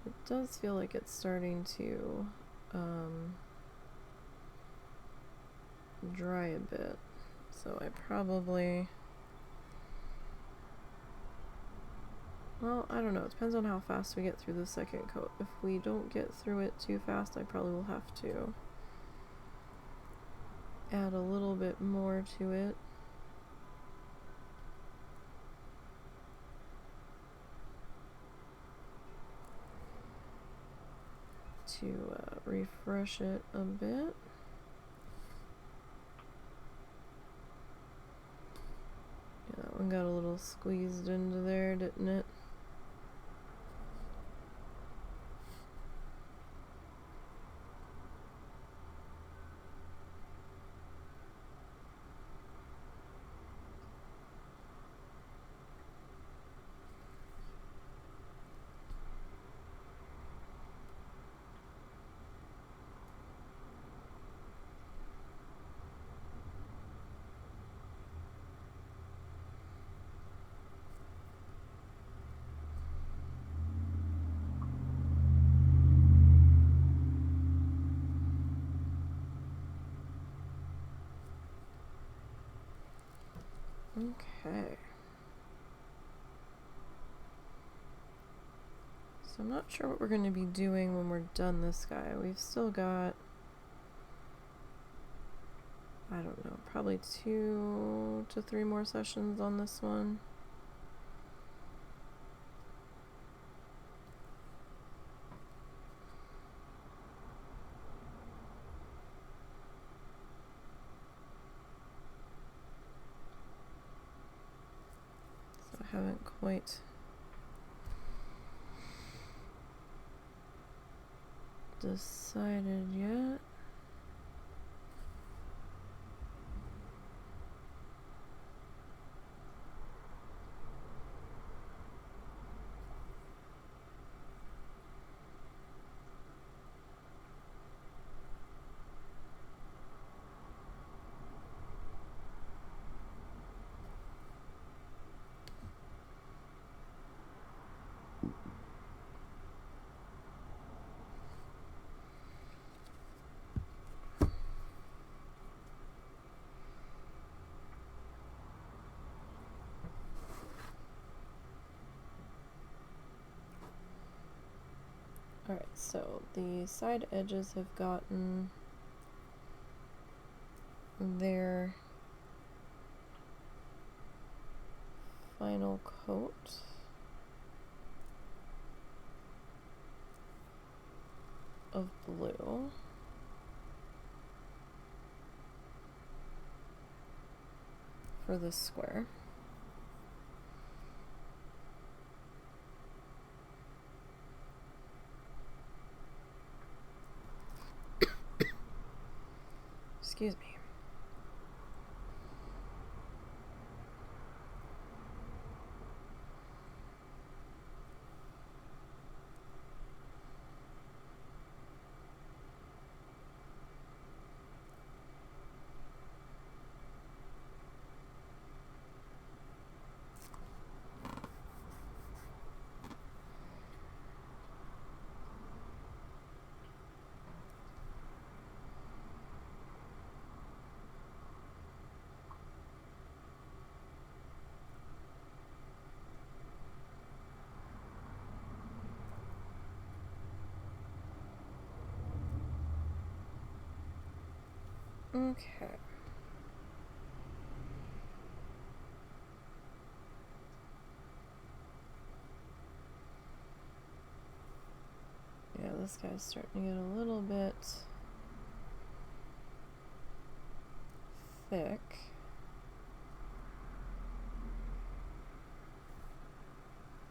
It does feel like it's starting to dry a bit, so I probably, well, I don't know, it depends on how fast we get through the second coat. If we don't get through it too fast, I probably will have to add a little bit more to it. To refresh it a bit. Yeah, that one got a little squeezed into there, didn't it? Okay. So I'm not sure what we're going to be doing when we're done this guy. We've still got, I don't know, probably 2 to 3 more sessions on this one. So I haven't quite decided yet. So the side edges have gotten their final coat of blue. For this square. Excuse me. Okay. Yeah, this guy's starting to get a little bit thick.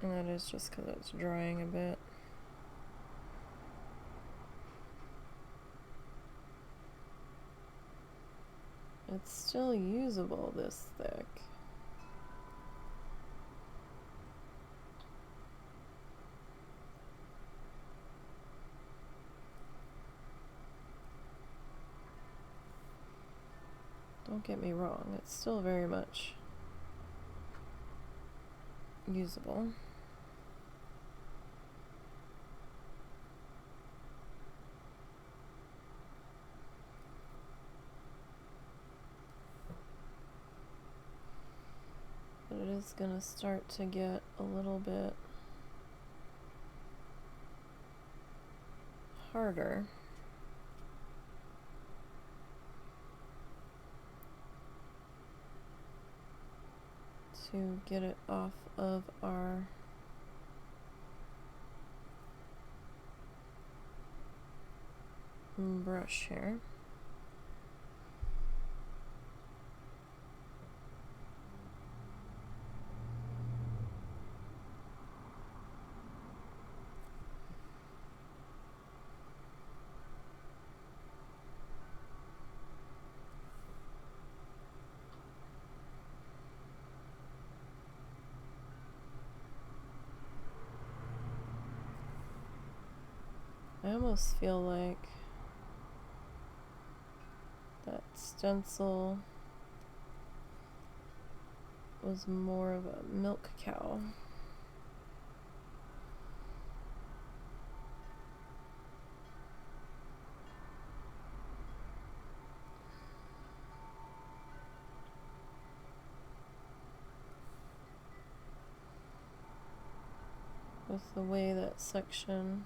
And that is just because it's drying a bit. It's still usable this thick. Don't get me wrong, it's still very much usable. But it is going to start to get a little bit harder. To get it off of our brush here. I almost feel like that stencil was more of a milk cow. With the way that section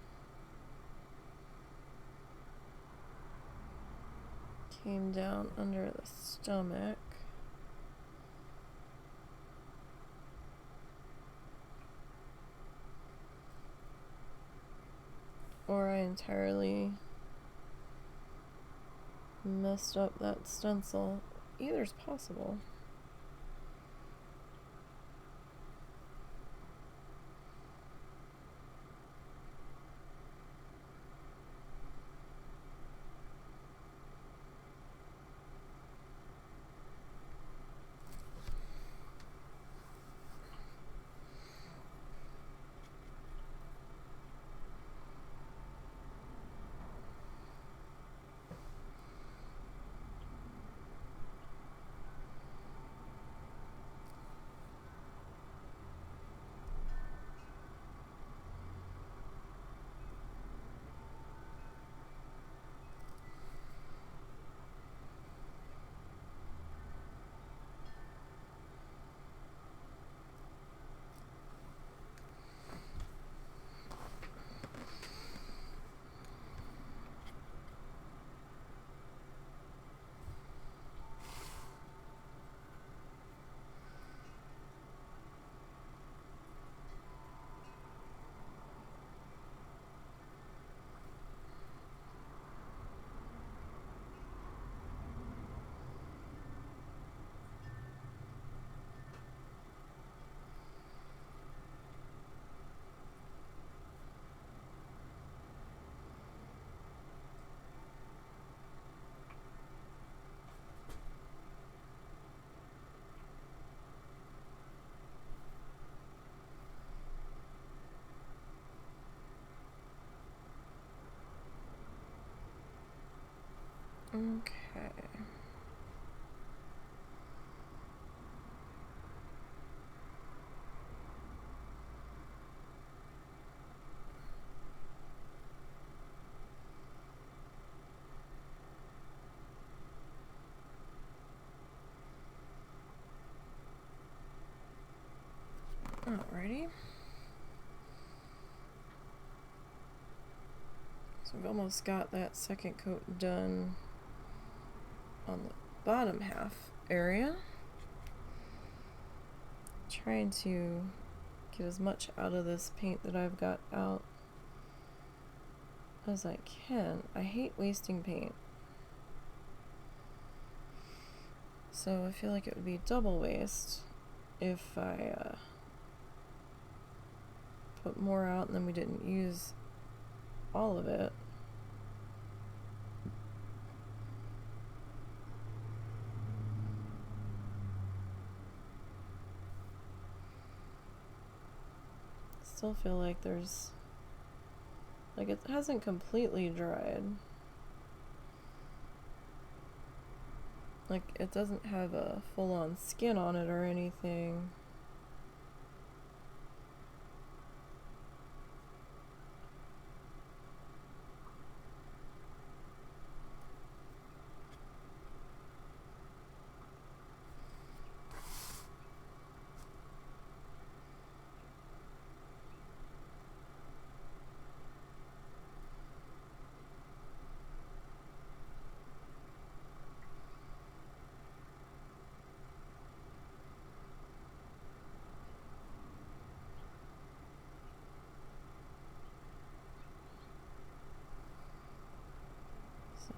came down under the stomach. Or I entirely messed up that stencil. Either's possible. Alrighty. So we've almost got that second coat done on the bottom half area. Trying to get as much out of this paint that I've got out as I can. I hate wasting paint. So I feel like it would be double waste if I put more out and then we didn't use all of it. Still feel like there's, like, it hasn't completely dried. Like, it doesn't have a full-on skin on it or anything.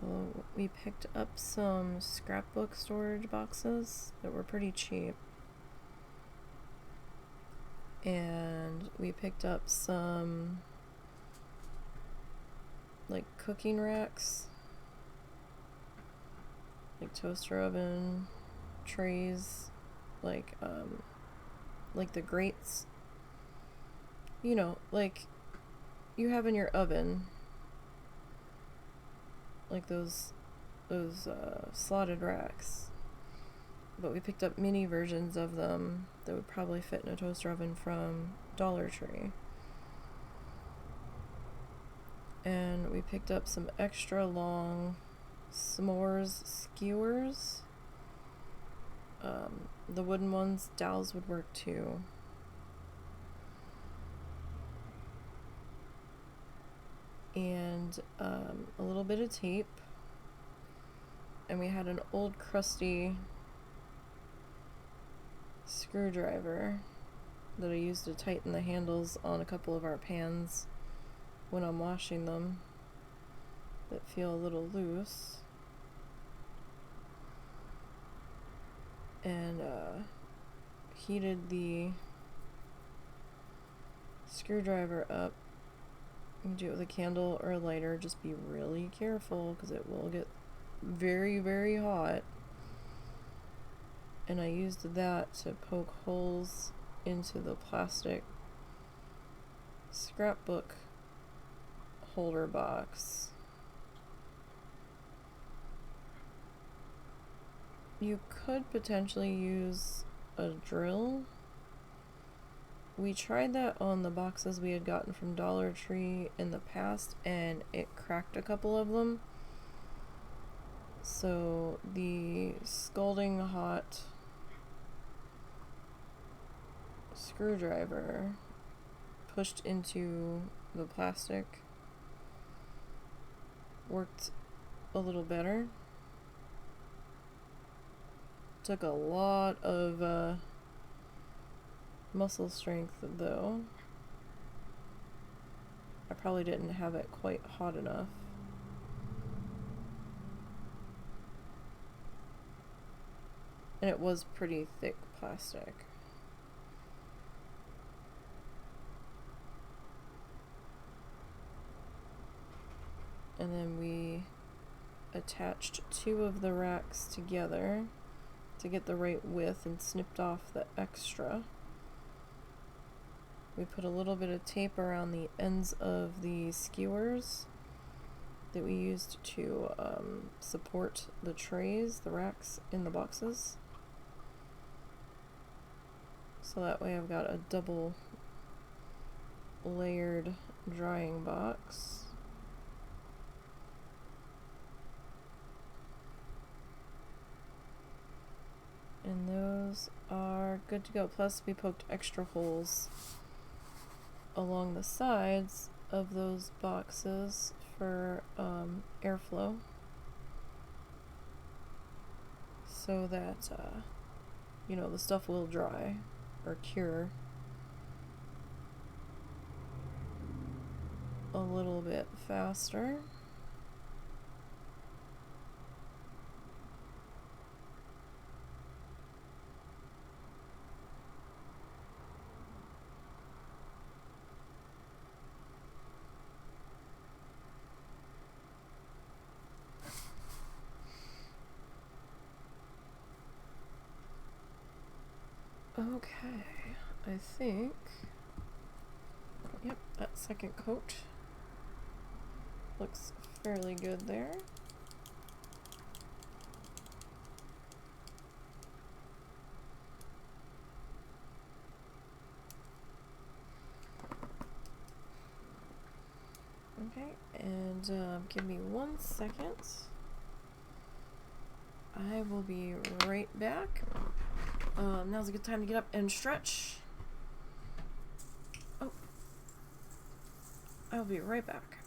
So we picked up some scrapbook storage boxes that were pretty cheap. And we picked up some like cooking racks, like toaster oven trays, like the grates, you know, like you have in your oven, like those slotted racks. But we picked up mini versions of them that would probably fit in a toaster oven from Dollar Tree. And we picked up some extra long s'mores skewers. The wooden ones, dowels would work too. And a little bit of tape. And we had an old crusty screwdriver that I used to tighten the handles on a couple of our pans when I'm washing them that feel a little loose. And heated the screwdriver up. You can do it with a candle or a lighter. Just be really careful because it will get very, very hot. And I used that to poke holes into the plastic scrapbook holder box. You could potentially use a drill. We tried that on the boxes we had gotten from Dollar Tree in the past and it cracked a couple of them. So the scalding hot screwdriver pushed into the plastic worked a little better. Took a lot of muscle strength though. I probably didn't have it quite hot enough. And it was pretty thick plastic. And then we attached two of the racks together to get the right width and snipped off the extra. We put a little bit of tape around the ends of the skewers that we used to support the trays, the racks in the boxes. So that way I've got a double layered drying box. And those are are good to go. Plus, we poked extra holes along the sides of those boxes for airflow, so that you know, the stuff will dry or cure a little bit faster. Okay, I think, yep, that second coat looks fairly good there. Okay, and give me 1 second. I will be right back. Now's a good time to get up and stretch. Oh, I'll be right back.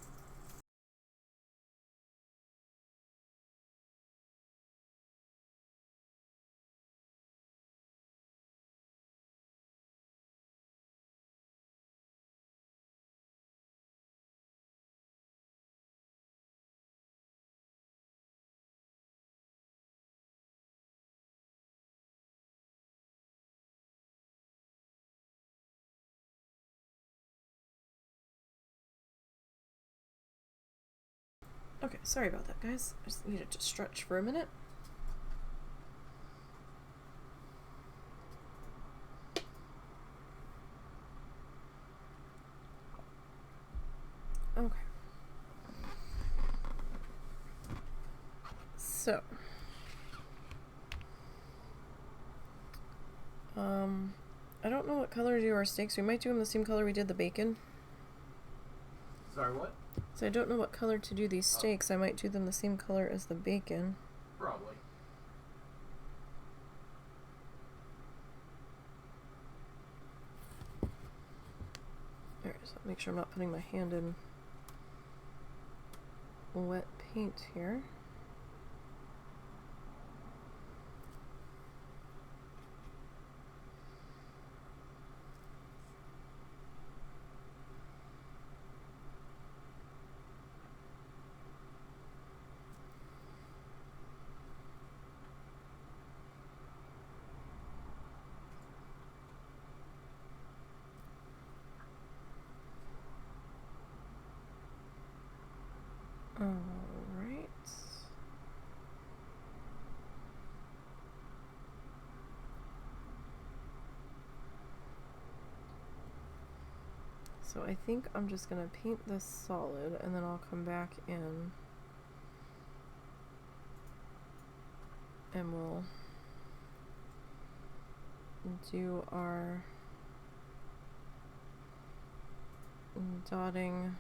Okay, sorry about that, guys. I just needed to stretch for a minute. Okay. So, I don't know what color to do our steaks. We might do them the same color we did the bacon. Sorry, what? So I don't know what color to do these steaks. I might do them the same color as the bacon. Probably. Alright, so make sure I'm not putting my hand in wet paint here. Alright. So I think I'm just gonna paint this solid and then I'll come back in and we'll do our dotting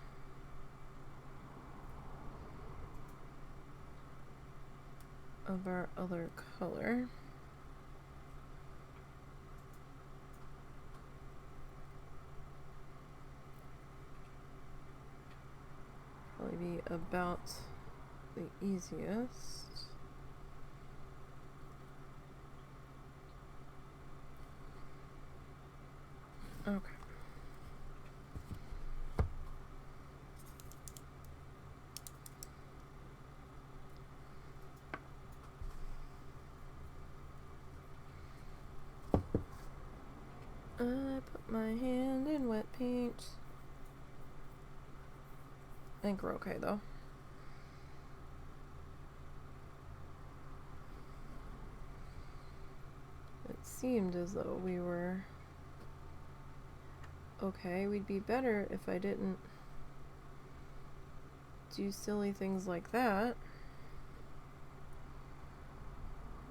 of our other color. Probably be about the easiest. Okay. I put my hand in wet paint. I think we're okay though. It seemed as though we were okay. We'd be better if I didn't do silly things like that.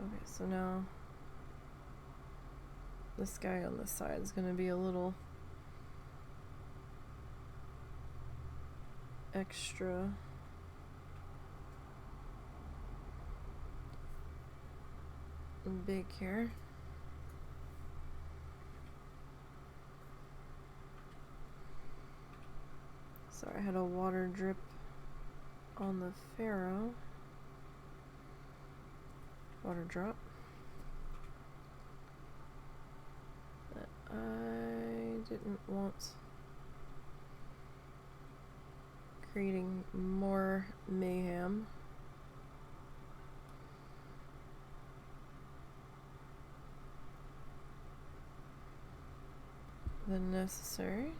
Okay, so now this guy on this side is going to be a little extra big here. Sorry, I had a water drip on the ferro. Water drop. That I didn't want creating more mayhem. Than necessary.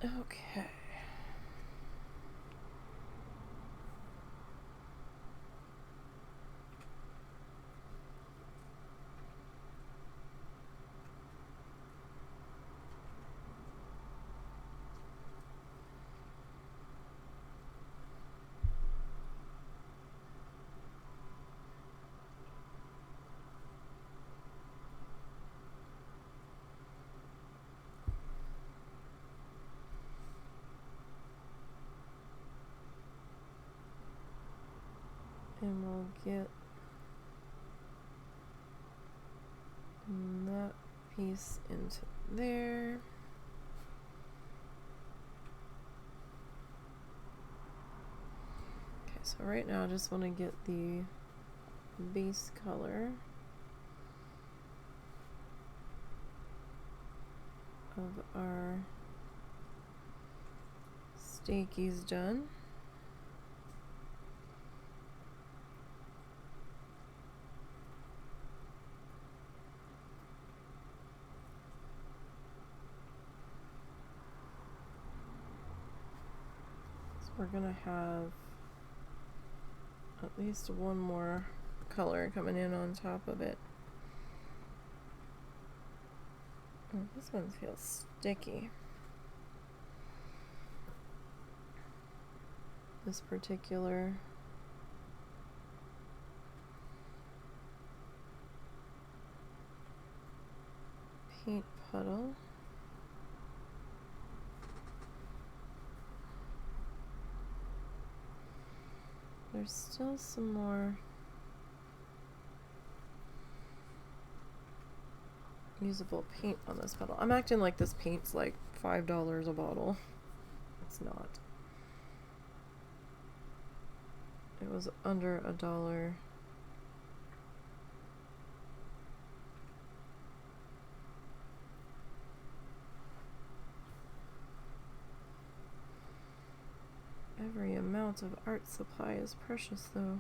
Okay. And we'll get that piece into there. Okay, so right now I just want to get the base color of our stakes done. We're gonna have at least one more color coming in on top of it. Oh, this one feels sticky. This particular paint puddle. There's still some more usable paint on this puddle. I'm acting like this paint's like $5 a bottle. It's not. It was under $1. Every amount of art supply is precious, though.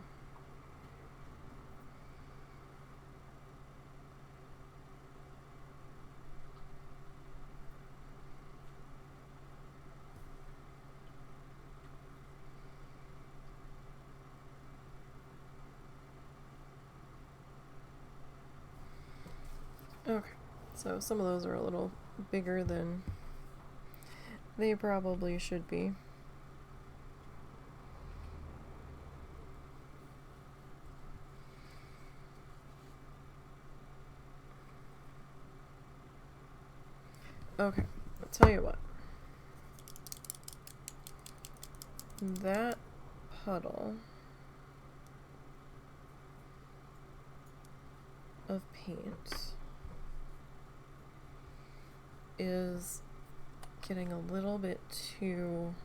Okay, so some of those are a little bigger than they probably should be. Okay, I'll tell you what. That puddle of paint is getting a little bit too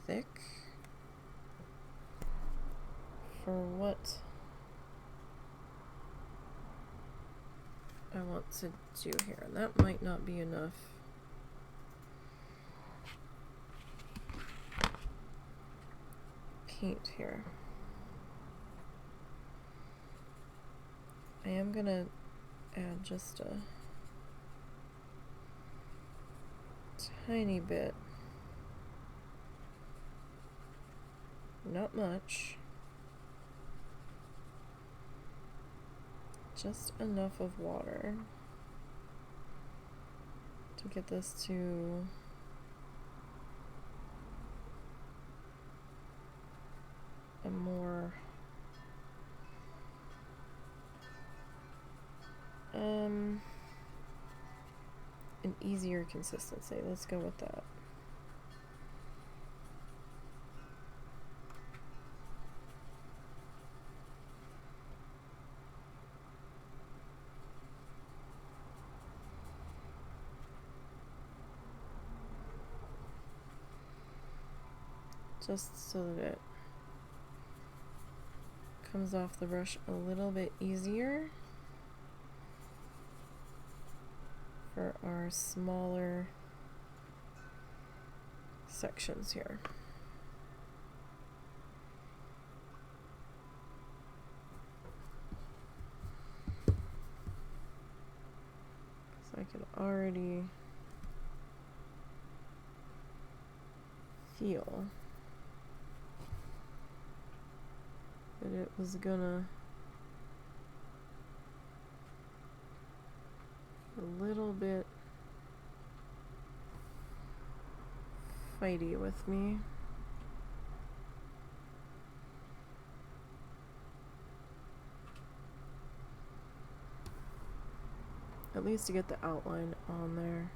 thick for what I want to do here, and that might not be enough. Paint here. I am gonna add just a tiny bit, not much, just enough of water to get this to a more an easier consistency. Let's go with that. just so that it comes off the brush a little bit easier for our smaller sections here. So I could already feel that it was gonna a little bit fighty with me. At least to get the outline on there.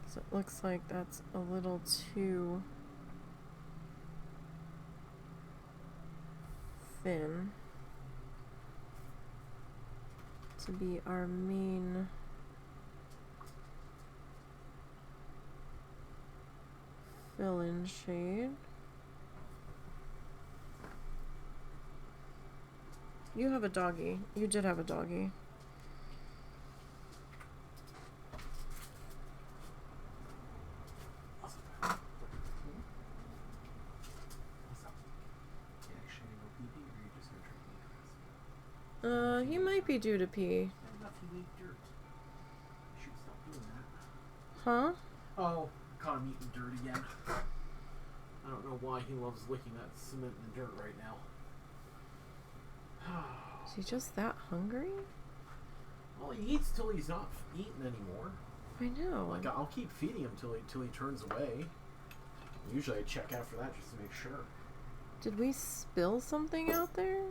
So it looks like that's a little too thin to be our main fill-in shade. You have a doggy. You did have a doggy. He might be due to pee. Huh? Oh, caught him eating dirt again. I don't know why he loves licking that cement and dirt right now. Is he just that hungry? Well, he eats till he's not eating anymore. I know. Like, I'll keep feeding him till he turns away. Usually I check after that just to make sure. Did we spill something out there?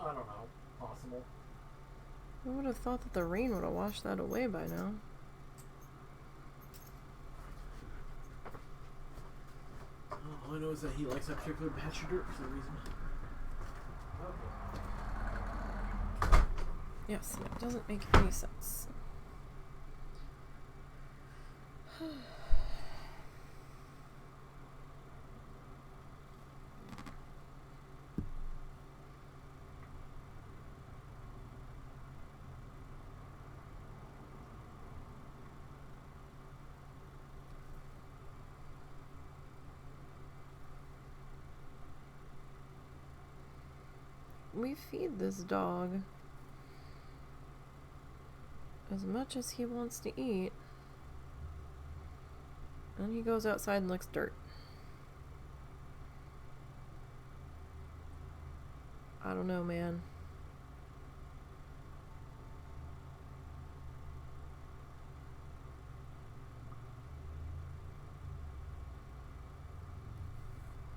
I don't know. Possible. I would have thought that the rain would have washed that away by now. All I know is that he likes that particular patch of dirt for some reason. Yes, it doesn't make any sense. We feed this dog as much as he wants to eat, and he goes outside and licks dirt. I don't know, man.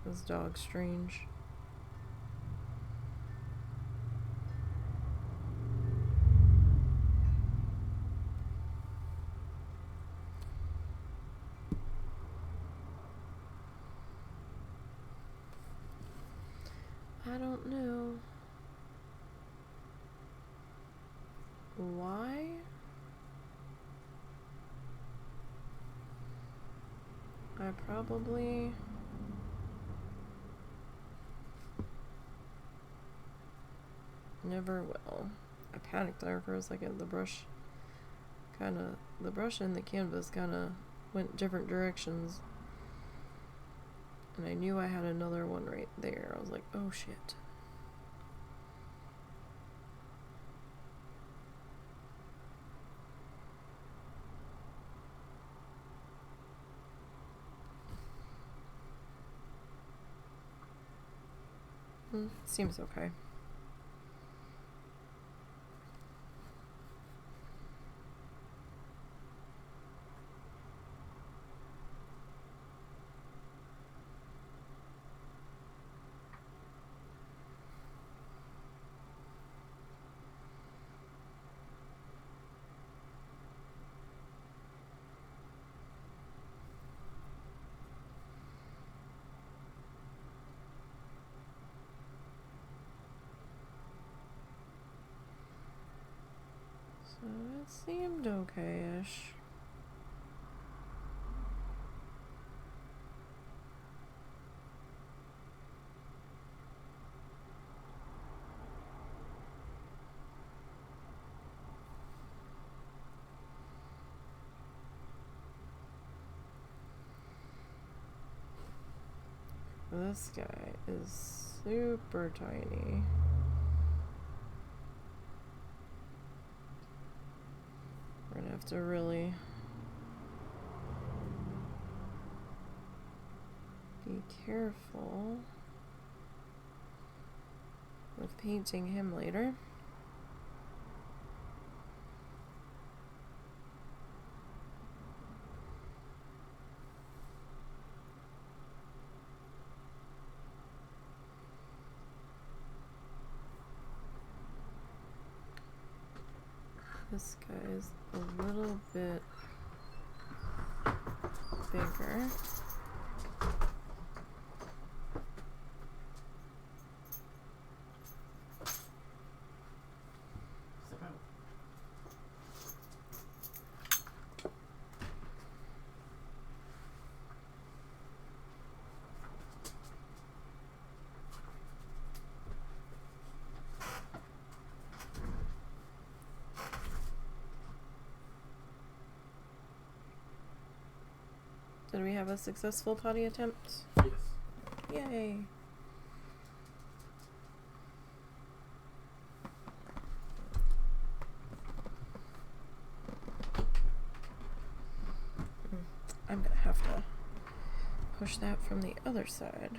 This dog's strange. I don't know why. I probably never will. I panicked there for a second. The brush and the canvas kind of went different directions. And I knew I had another one right there. I was like, oh shit. Seems okay. seemed okay-ish. This guy is super tiny. We're gonna have to really be careful with painting him later. This guy is a little bit bigger. Step out. Did we have a successful potty attempt? Yes. Yay! I'm gonna have to push that from the other side.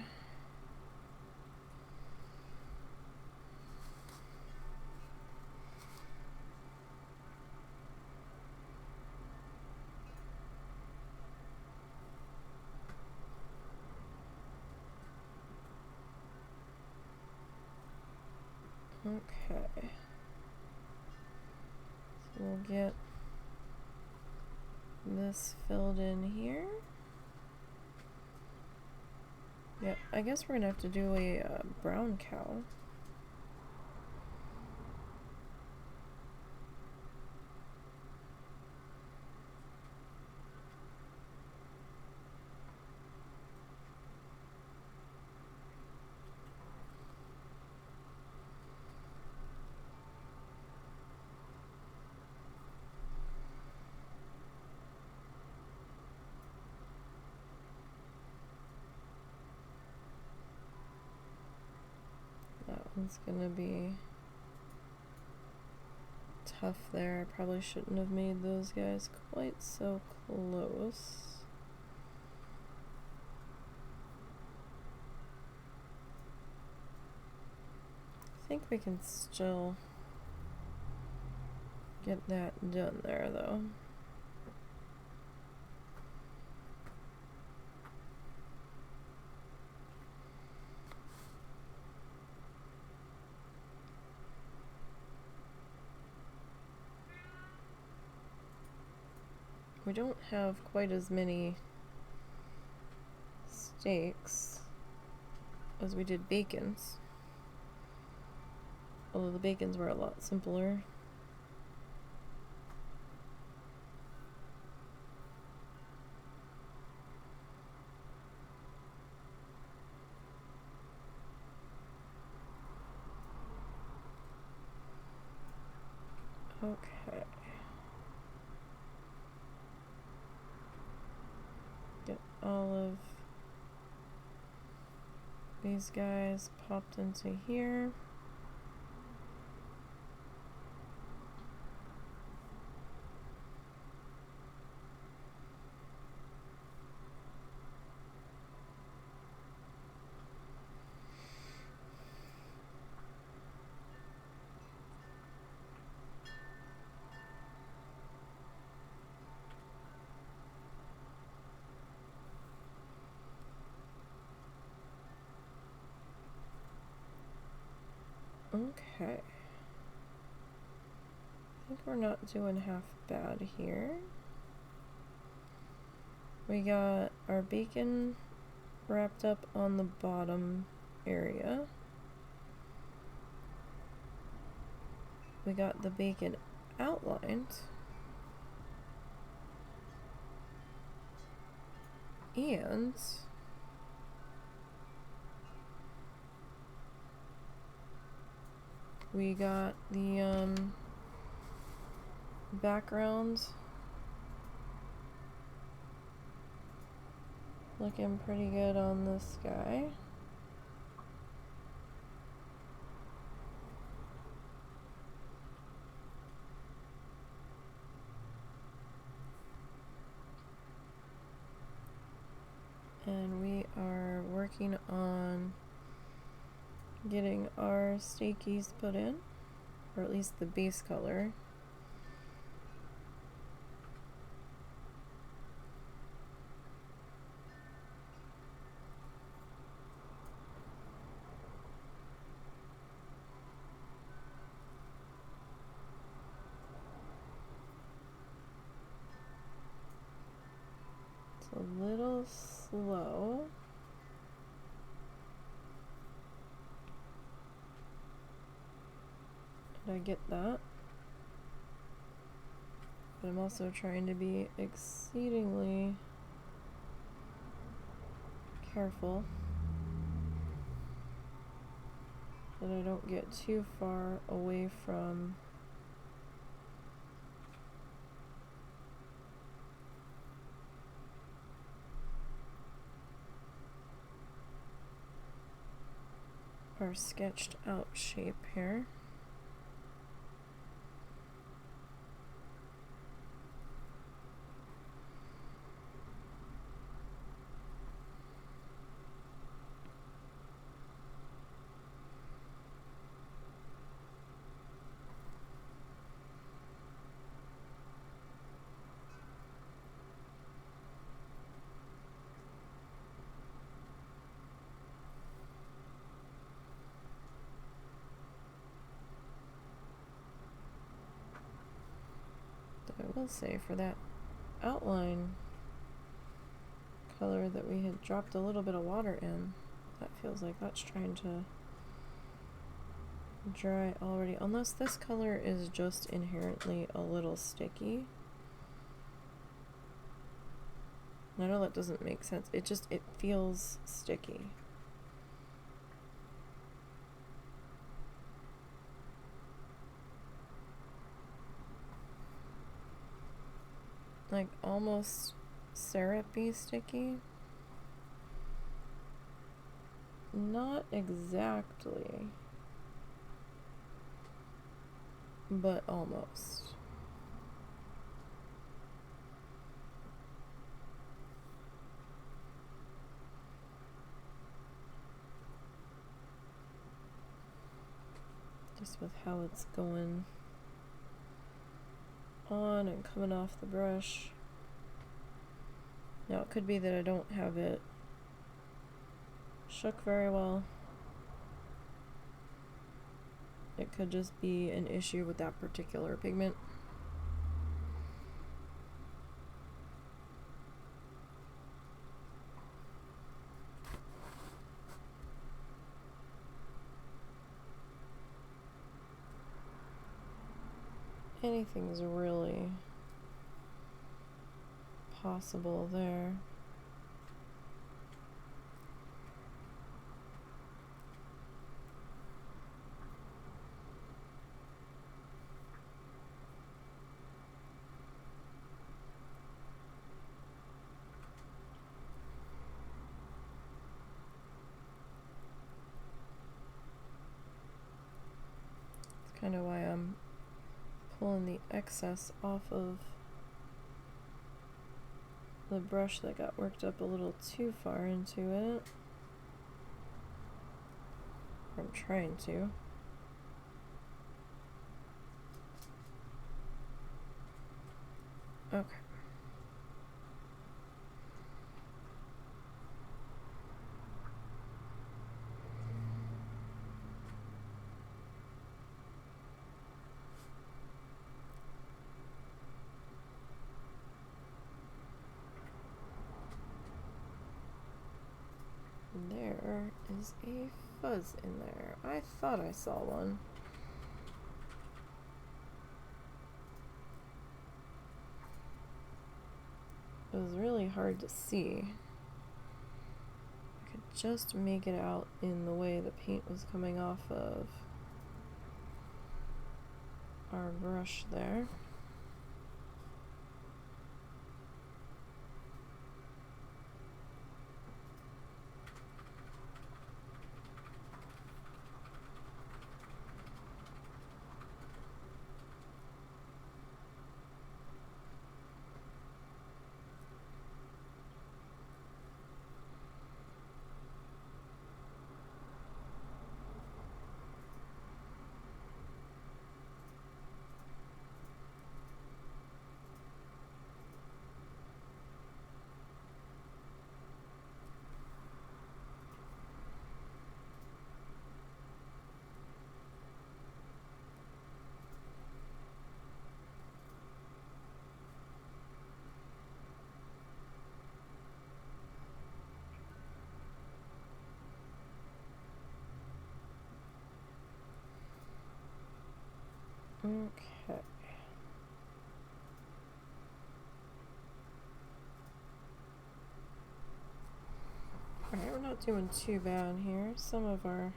Okay. So we'll get this filled in here. Yep, I guess we're gonna have to do a brown cow. That one's gonna be tough there. I probably shouldn't have made those guys quite so close. I think we can still get that done there though. We don't have quite as many steaks as we did bacons. Although the bacons were a lot simpler. Okay. Get all of these guys popped into here. Okay. I think we're not doing half bad here. We got our bacon wrapped up on the bottom area. We got the bacon outlined. And we got the background looking pretty good on this guy. And we are working on getting our stakes put in, or at least the base color. It's a little slow. I get that, but I'm also trying to be exceedingly careful that I don't get too far away from our sketched out shape here. I will say for that outline color that we had dropped a little bit of water in, that feels like that's trying to dry already, unless this color is just inherently a little sticky. I know that doesn't make sense, it feels sticky. Like almost syrupy sticky. Not exactly, but almost. Just with how it's going on and coming off the brush. Now it could be that I don't have it shook very well. It could just be an issue with that particular pigment. Anything's really possible there. It's kind of why I'm pulling the excess off of the brush that got worked up a little too far into it. I'm trying to. Okay. There is a fuzz in there. I thought I saw one. It was really hard to see. just make it out in the way the paint was coming off of our brush there. Okay. Alright, we're not doing too bad here. Some of our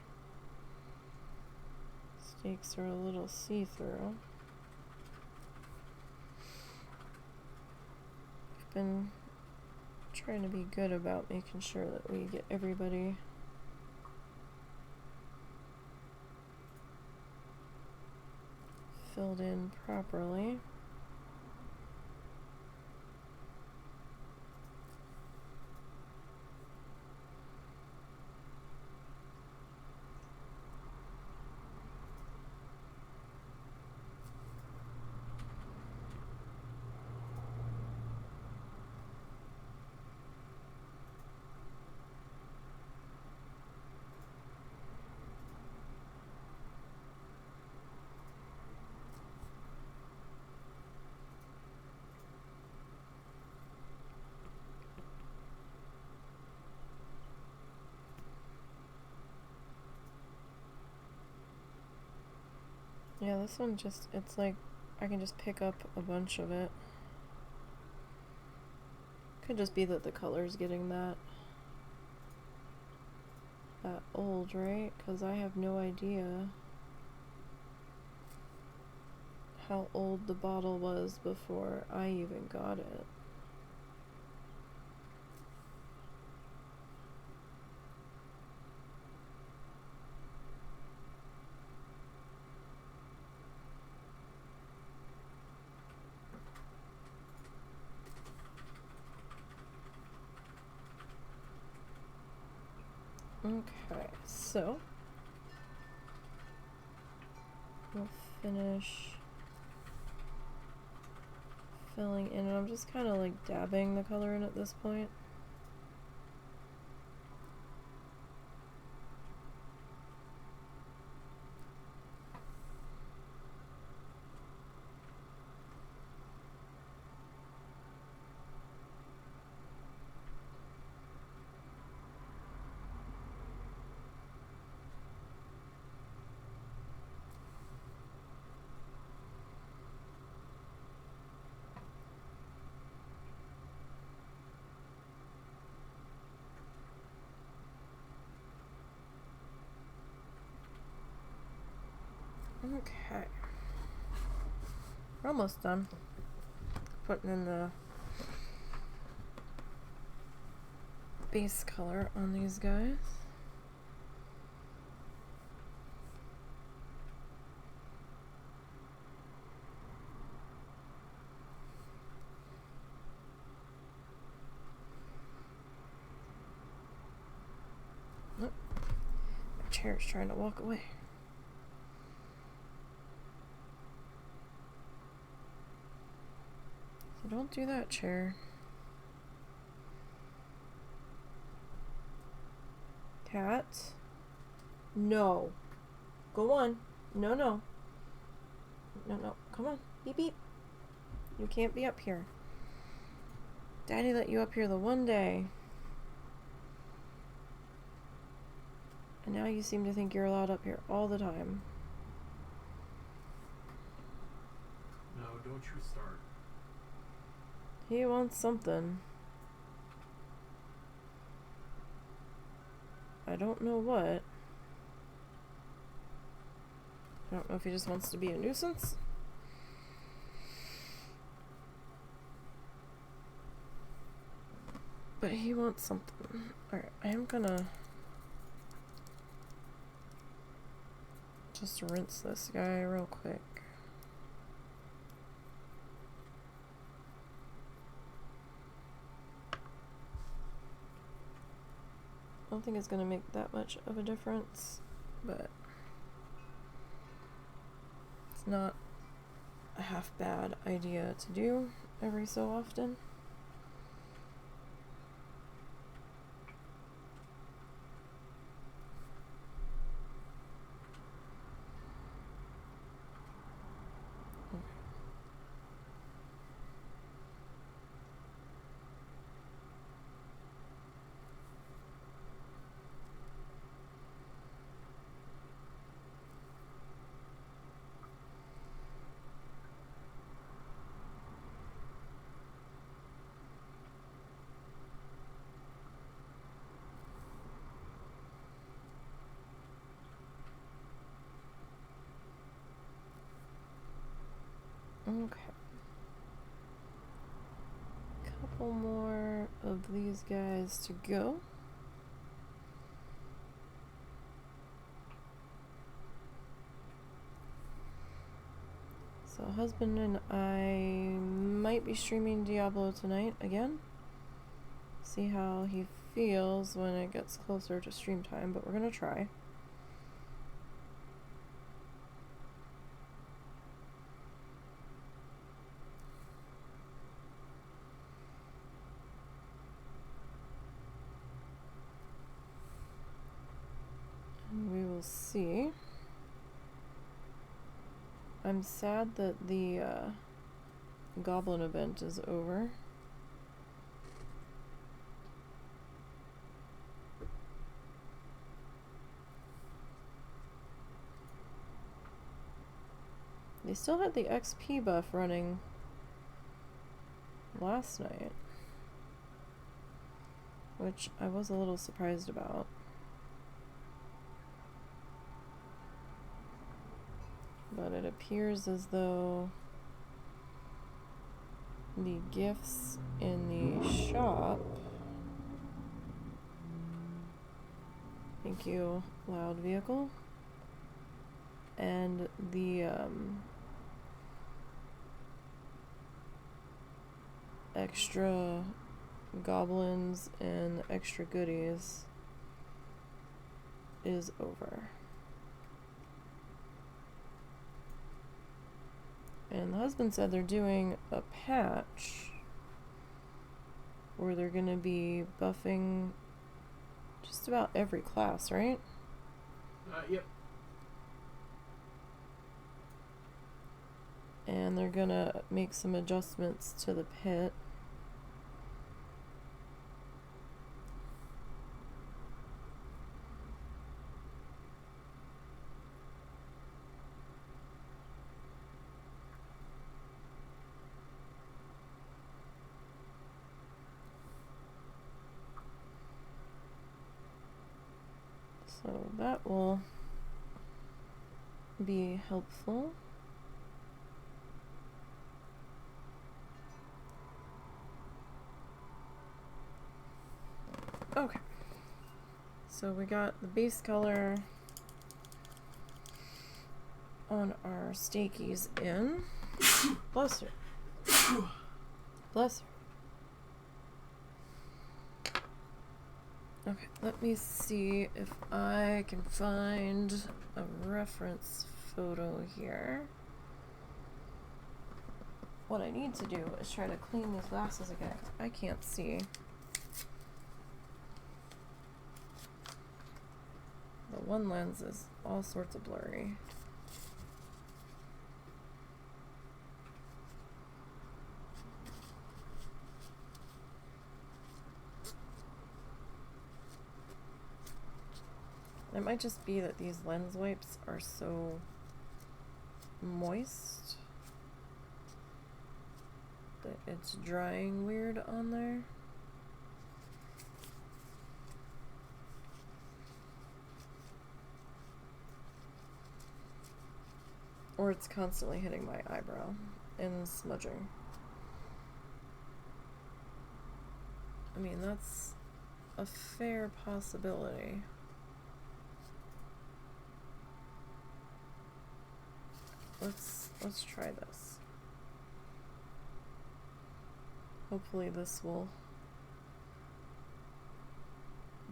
stakes are a little see-through. I've been trying to be good about making sure that we get everybody filled in properly. Yeah, this one just, it's like I can just pick up a bunch of it. Could just be that the color's getting that old, right? Because I have no idea how old the bottle was before I even got it. Okay, so we'll finish filling in, and I'm just kind of like dabbing the color in at this point. Okay, we're almost done putting in the base color on these guys. Nope. My chair's trying to walk away. So don't do that, chair. Cat. No. Go on. No, no. No, no. Come on. Beep, beep. You can't be up here. Daddy let you up here the one day. And now you seem to think you're allowed up here all the time. No, don't you start. He wants something. I don't know what. I don't know if he just wants to be a nuisance. But he wants something. Alright, I am gonna just rinse this guy real quick. I don't think it's gonna make that much of a difference, but it's not a half bad idea to do every so often. Okay. Couple more of these guys to go. So husband and I might be streaming Diablo tonight again. See how he feels when it gets closer to stream time, but we're gonna try. We will see. I'm sad that the goblin event is over. They still had the XP buff running last night, which I was a little surprised about. But it appears as though the gifts in the shop, thank you, loud vehicle, and the extra goblins and extra goodies is over. And the husband said they're doing a patch where they're going to be buffing just about every class, right? Yep. And they're going to make some adjustments to the pit. So that will be helpful. Okay. So we got the base color on our steakies in. Bless her. Bless her. Okay, let me see if I can find a reference photo here. What I need to do is try to clean these glasses again. I can't see. The one lens is all sorts of blurry. It might just be that these lens wipes are so moist that it's drying weird on there. Or it's constantly hitting my eyebrow and smudging. I mean, that's a fair possibility. Let's try this. Hopefully this will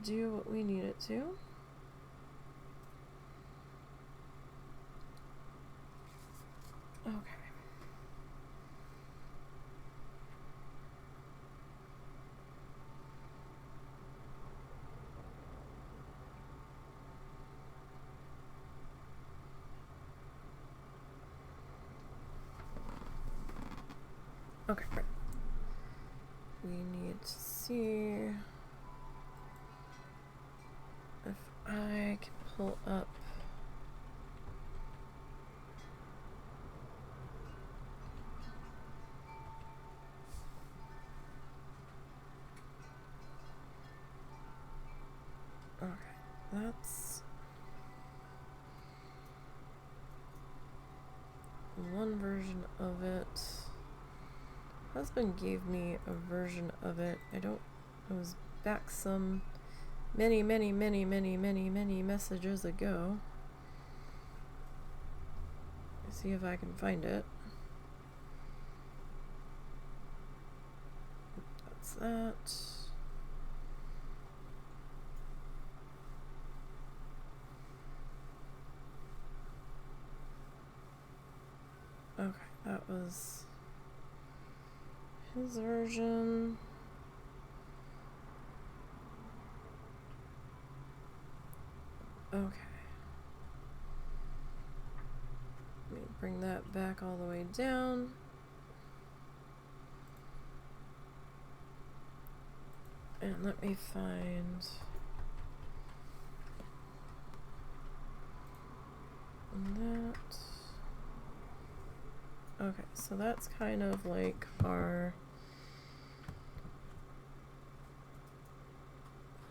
do what we need it to. Okay. Okay, right. We need to see if I can pull up okay, that's one version of it. Husband gave me a version of it. It was back some many messages ago. Let's see if I can find it. That's that. Okay, that was his version. Okay. Let me bring that back all the way down. And let me find that. Okay, so that's kind of like our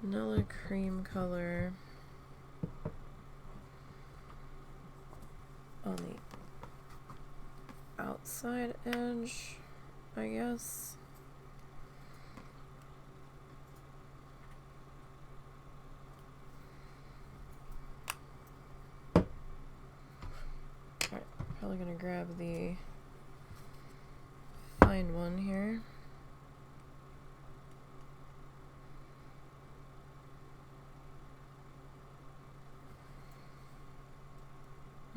vanilla cream color on the outside edge, I guess. Alright, probably gonna grab the fine one here.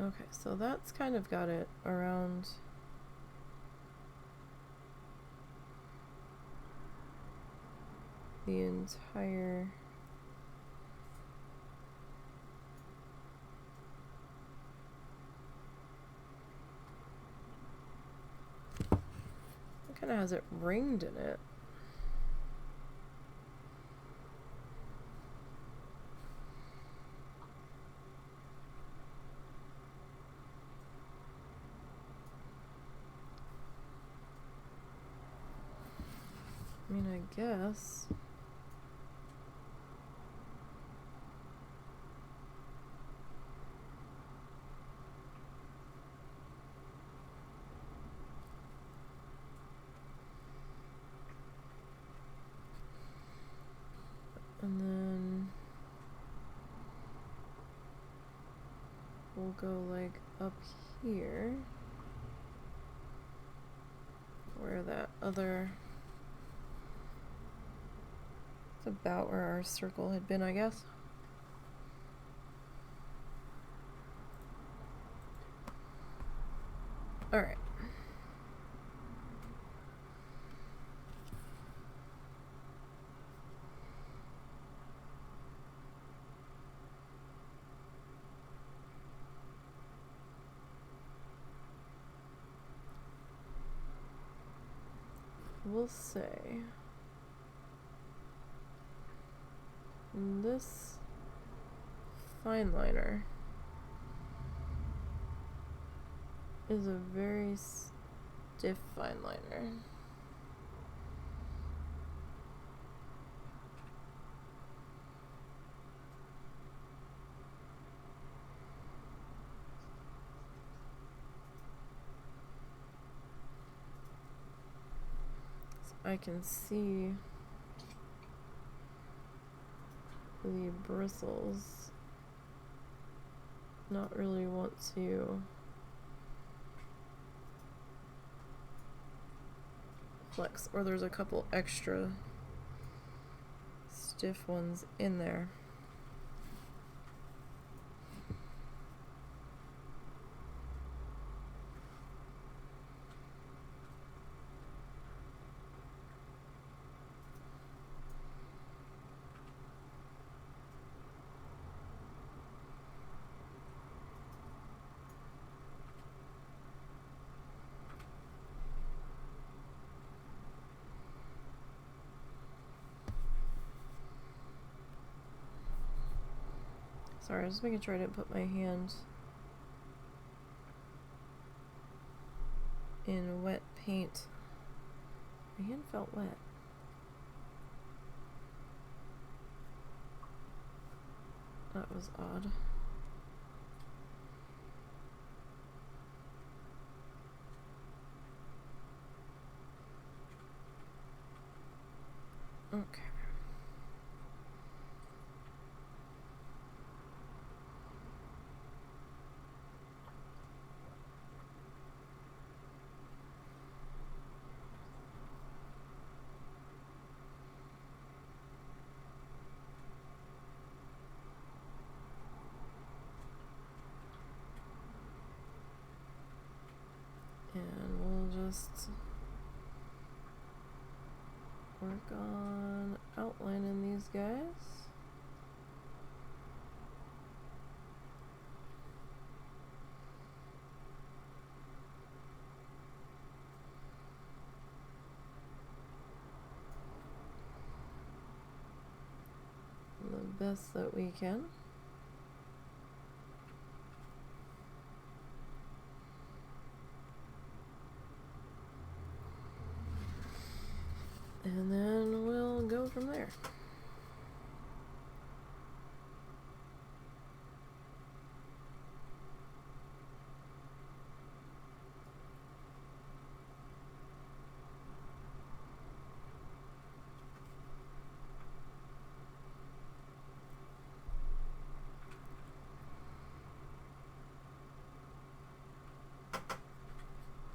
Okay, so that's kind of got it around the entire it kind of has it ringed in it. I mean, I guess. And then we'll go like up here where that other, it's about where our circle had been, I guess. All right. We'll say this fine liner is a very stiff fine liner. I can see the bristles. Not really want to flex, or there's a couple extra stiff ones in there. Sorry, I was just making sure I didn't put my hand in wet paint. My hand felt wet. That was odd. Okay. And we'll just work on outlining these guys. The best that we can. And then we'll go from there.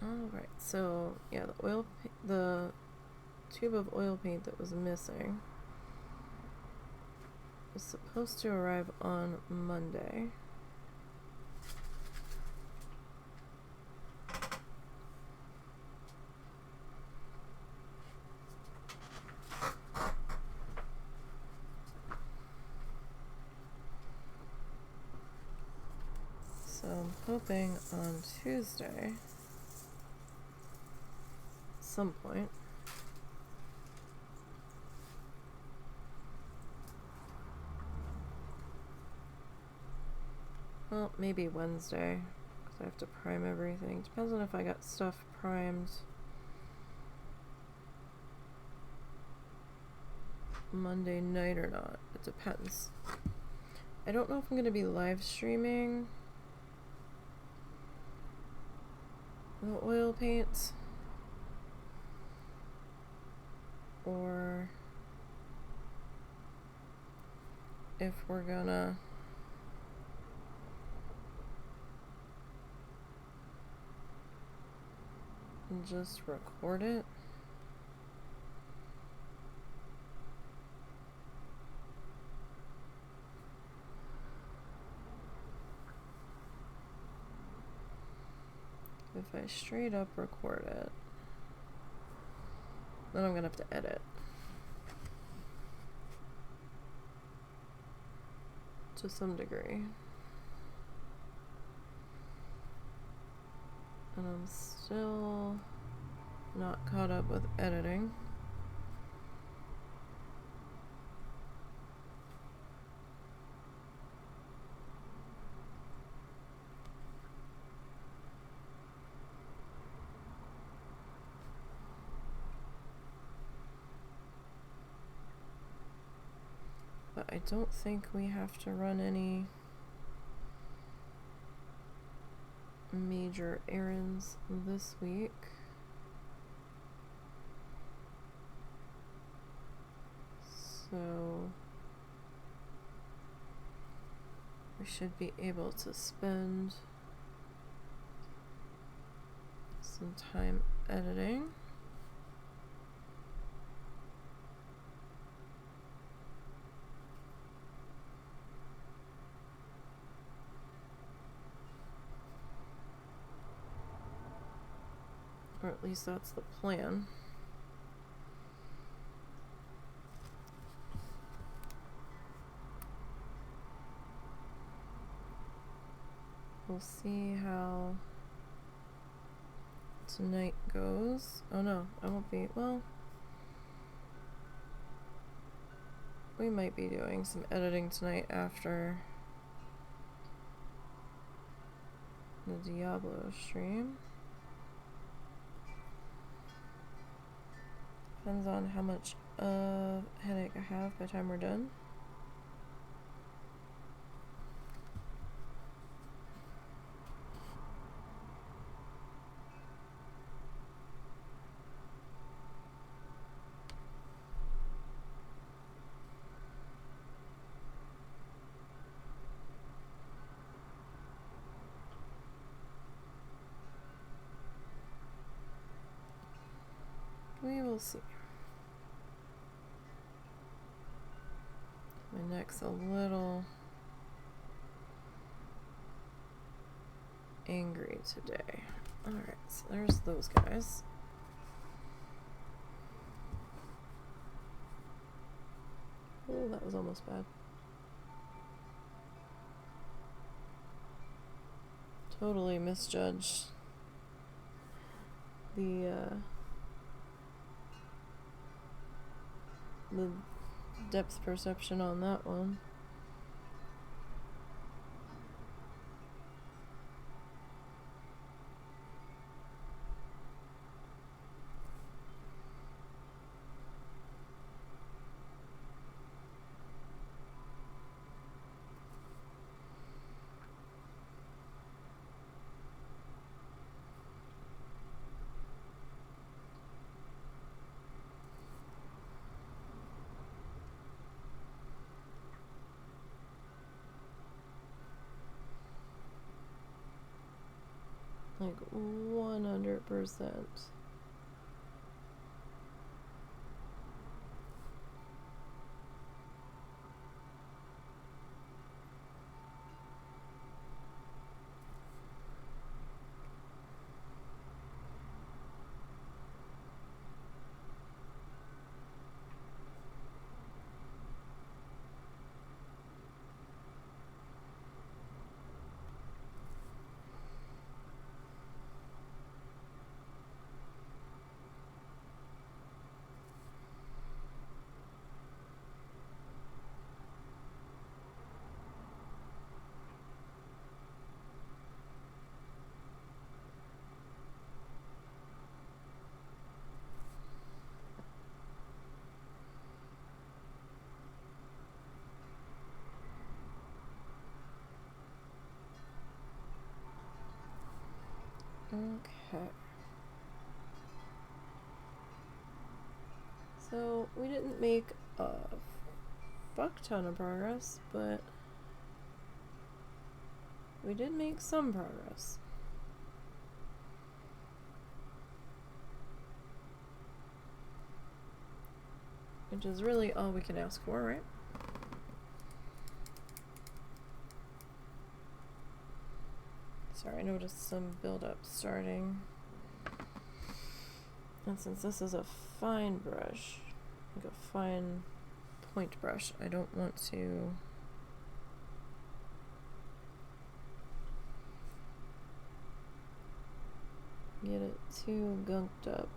Alright, so yeah, the tube of oil paint that was missing was supposed to arrive on Monday. So I'm hoping on Tuesday, at some point, well, maybe Wednesday, because I have to prime everything. Depends on if I got stuff primed Monday night or not. It depends. I don't know if I'm going to be live streaming the oil paint or if we're gonna just record it. If I straight up record it, then I'm gonna have to edit to some degree. And I'm still not caught up with editing. But I don't think we have to run any major errands this week. So we should be able to spend some time editing. Or at least that's the plan. We'll see how tonight goes. Oh no, I won't be, well, we might be doing some editing tonight after the Diablo stream. Depends on how much headache I have by the time we're done. We will see. My neck's a little angry today. Alright, so there's those guys. Oh, that was almost bad. Totally misjudged the depth perception on that one. Like 100%. Okay. So we didn't make a fuck ton of progress, but we did make some progress. Which is really all we can ask for, right? Sorry, I noticed some buildup starting. And since this is a fine brush, like a fine point brush, I don't want to get it too gunked up.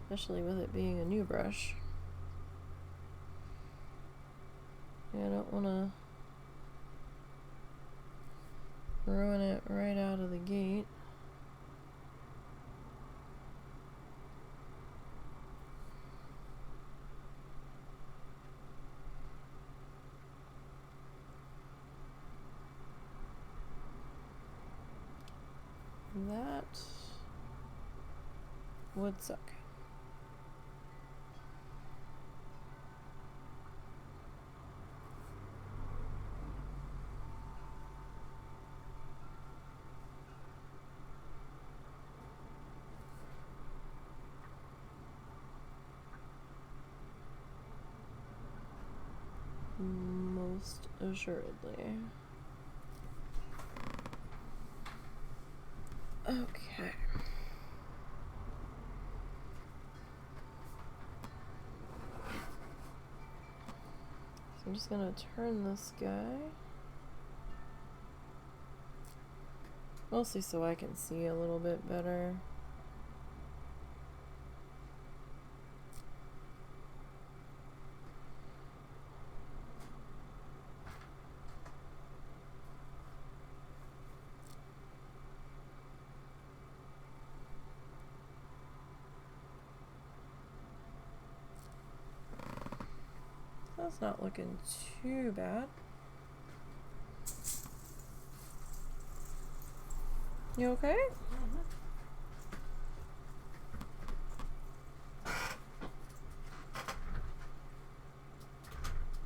Especially with it being a new brush. Yeah, I don't want to ruin it right out of the gate. That would suck. Most assuredly. Okay. So I'm just gonna turn this guy. Mostly so I can see a little bit better. That's not looking too bad. You okay?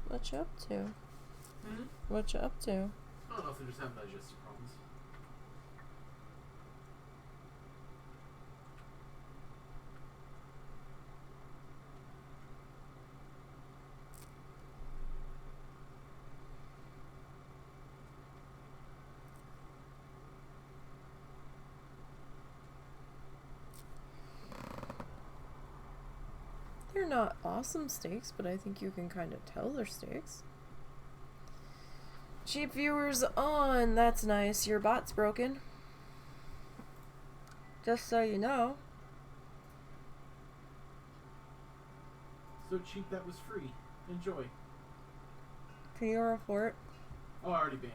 What you up to? What you up to? I don't know if they're just having digestive problems. They're not awesome steaks, but I think you can kind of tell they're steaks. Cheap viewers on. That's nice. Your bot's broken. Just so you know. So cheap that was free. Enjoy. Can you report? Oh, I already banned.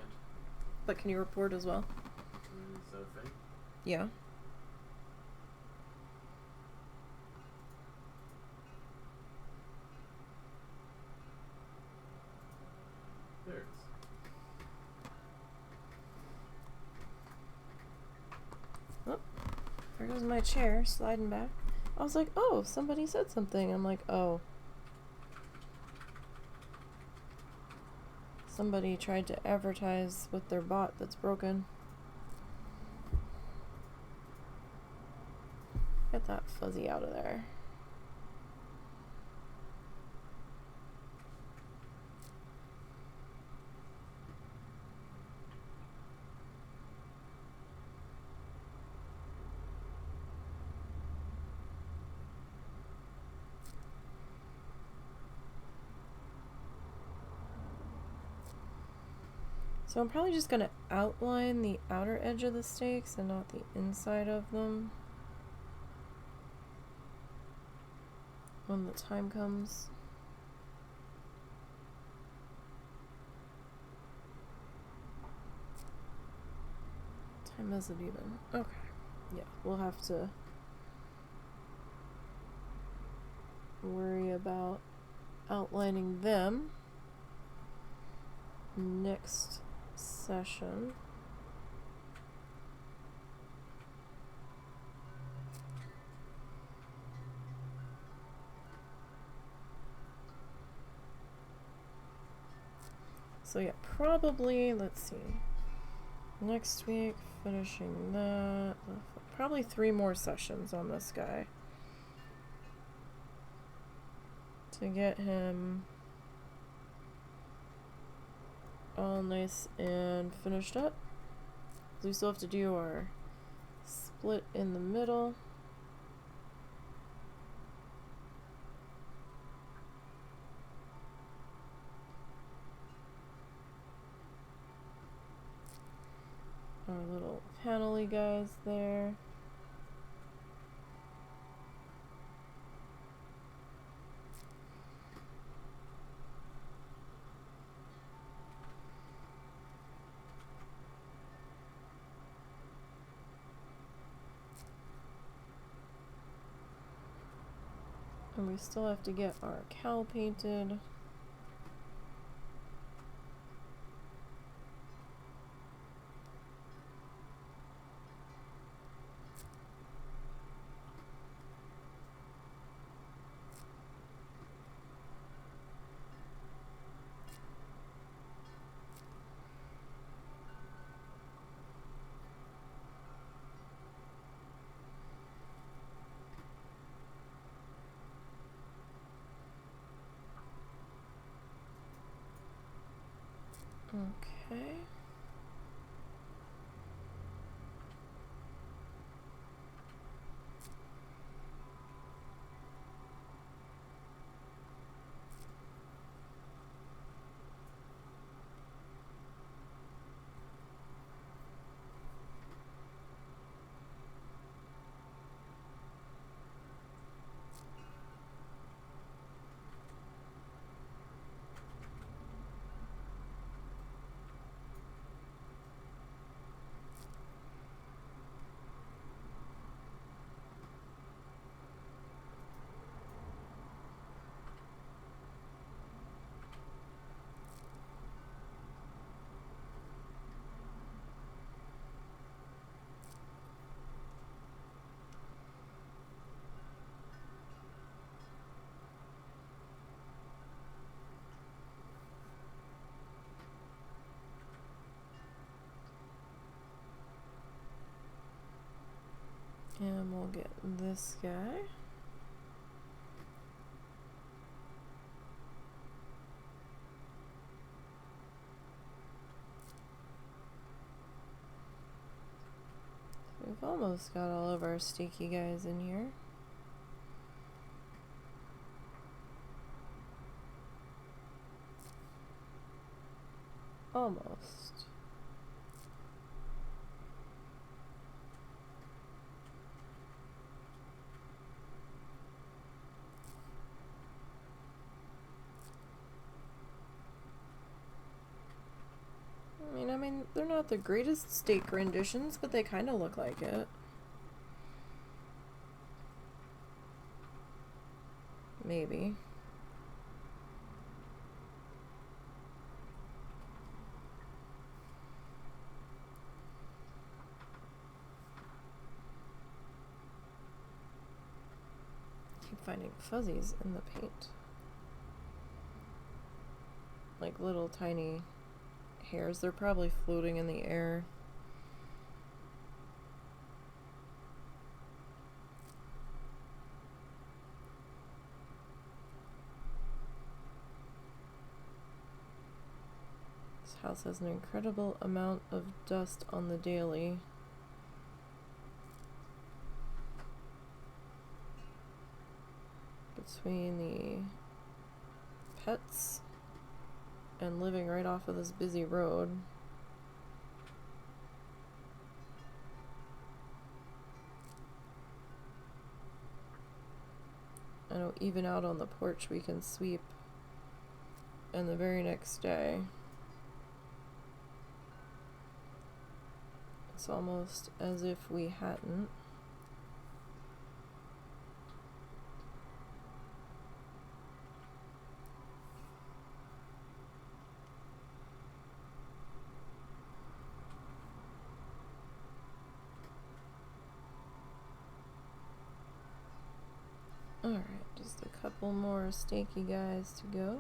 But can you report as well? Is that a thing? Yeah. There it is. Oh, there goes my chair sliding back. I was like, oh, somebody said something. I'm like, oh. Somebody tried to advertise with their bot that's broken. Get that fuzzy out of there. So I'm probably just going to outline the outer edge of the steaks and not the inside of them when the time comes. What time is it even? Okay. Yeah, we'll have to worry about outlining them next session. So yeah, probably, let's see, next week finishing that, probably 3 more sessions on this guy to get him all nice and finished up. So we still have to do our split in the middle. Our little panel-y guys there. And we still have to get our cowl painted. And we'll get this guy. We've almost got all of our sticky guys in here. Almost. I mean, they're not the greatest steak renditions, but they kind of look like it. Maybe. Keep finding fuzzies in the paint. Like little tiny hairs. They're probably floating in the air. This house has an incredible amount of dust on the daily. Between the pets and living right off of this busy road. I know even out on the porch we can sweep, and the very next day it's almost as if we hadn't. Alright, just a couple more steaky guys to go.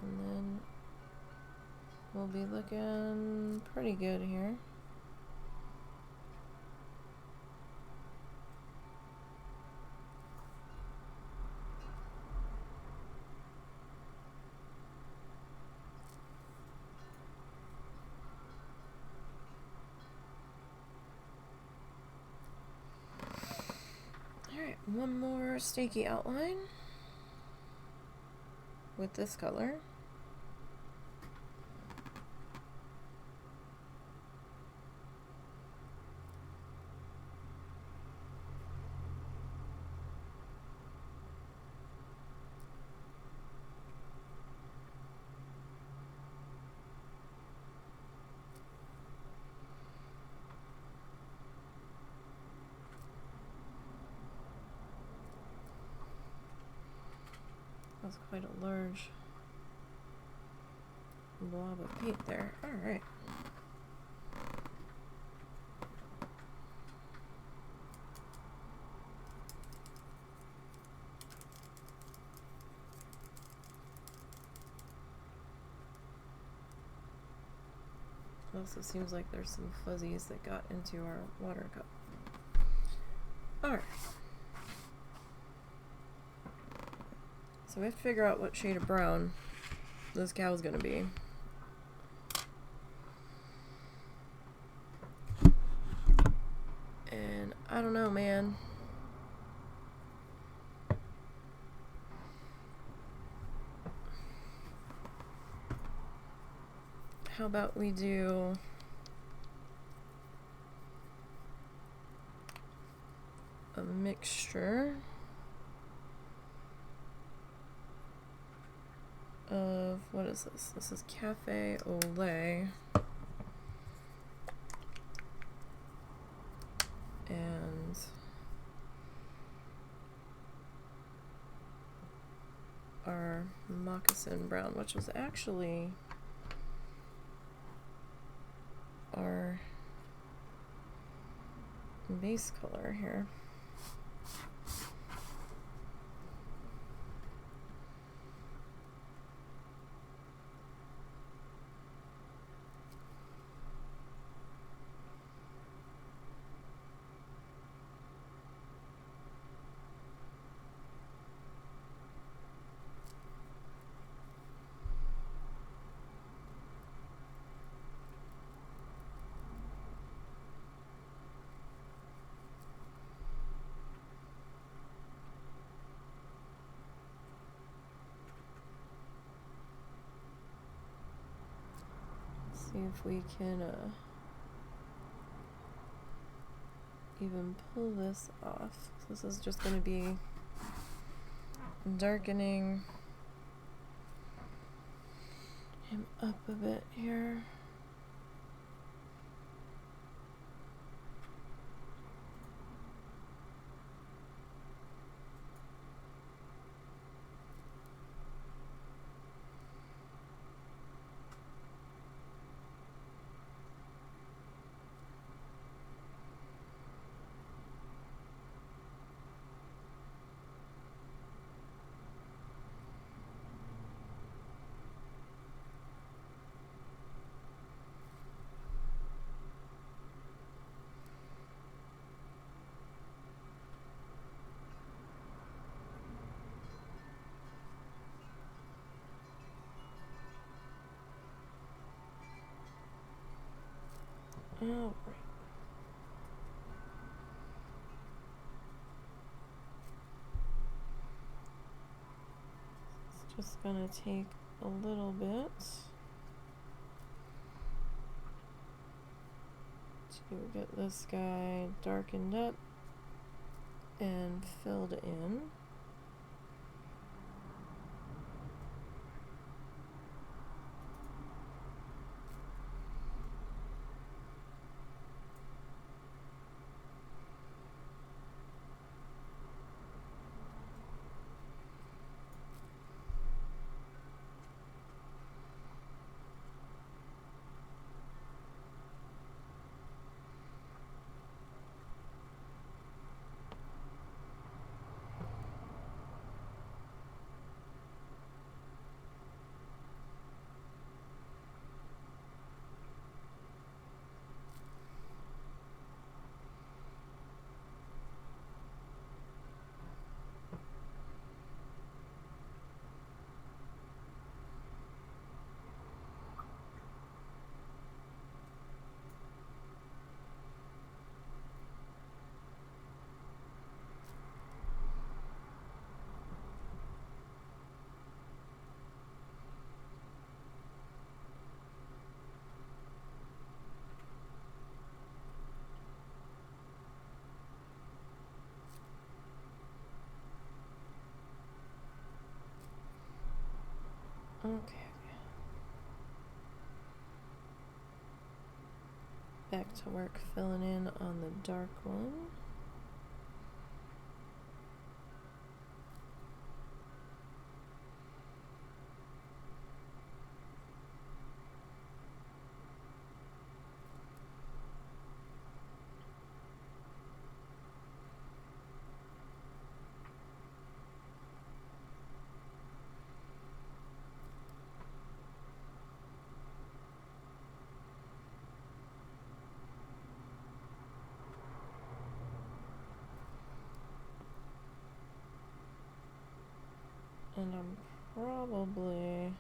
And then we'll be looking pretty good here. Alright, one more steaky outline with this color. That's quite a large blob of paint there. Alright. It also seems like there's some fuzzies that got into our water cup. Alright. So we have to figure out what shade of brown this cow's gonna be. And I don't know, man. How about we do a mixture of what is this? This is Cafe au Lait. And our moccasin brown, which was actually our base color here. See if we can even pull this off. This is just going to be darkening him up a bit here. All right. It's just gonna take a little bit to get this guy darkened up and filled in. Okay. Back to work filling in on the dark one. And I'm probably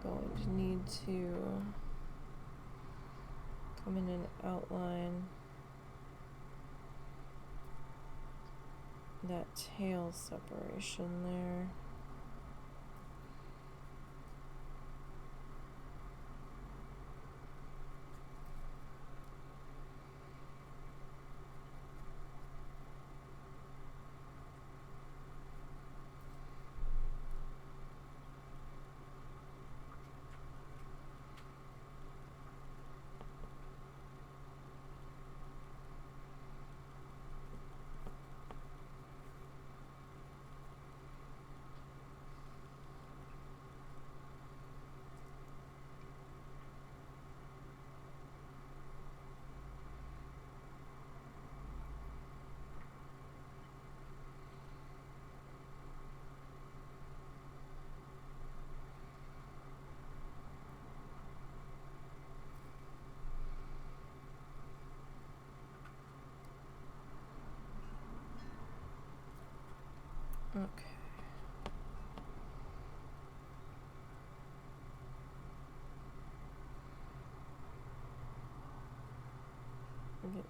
going to need to come in and outline that tail separation there.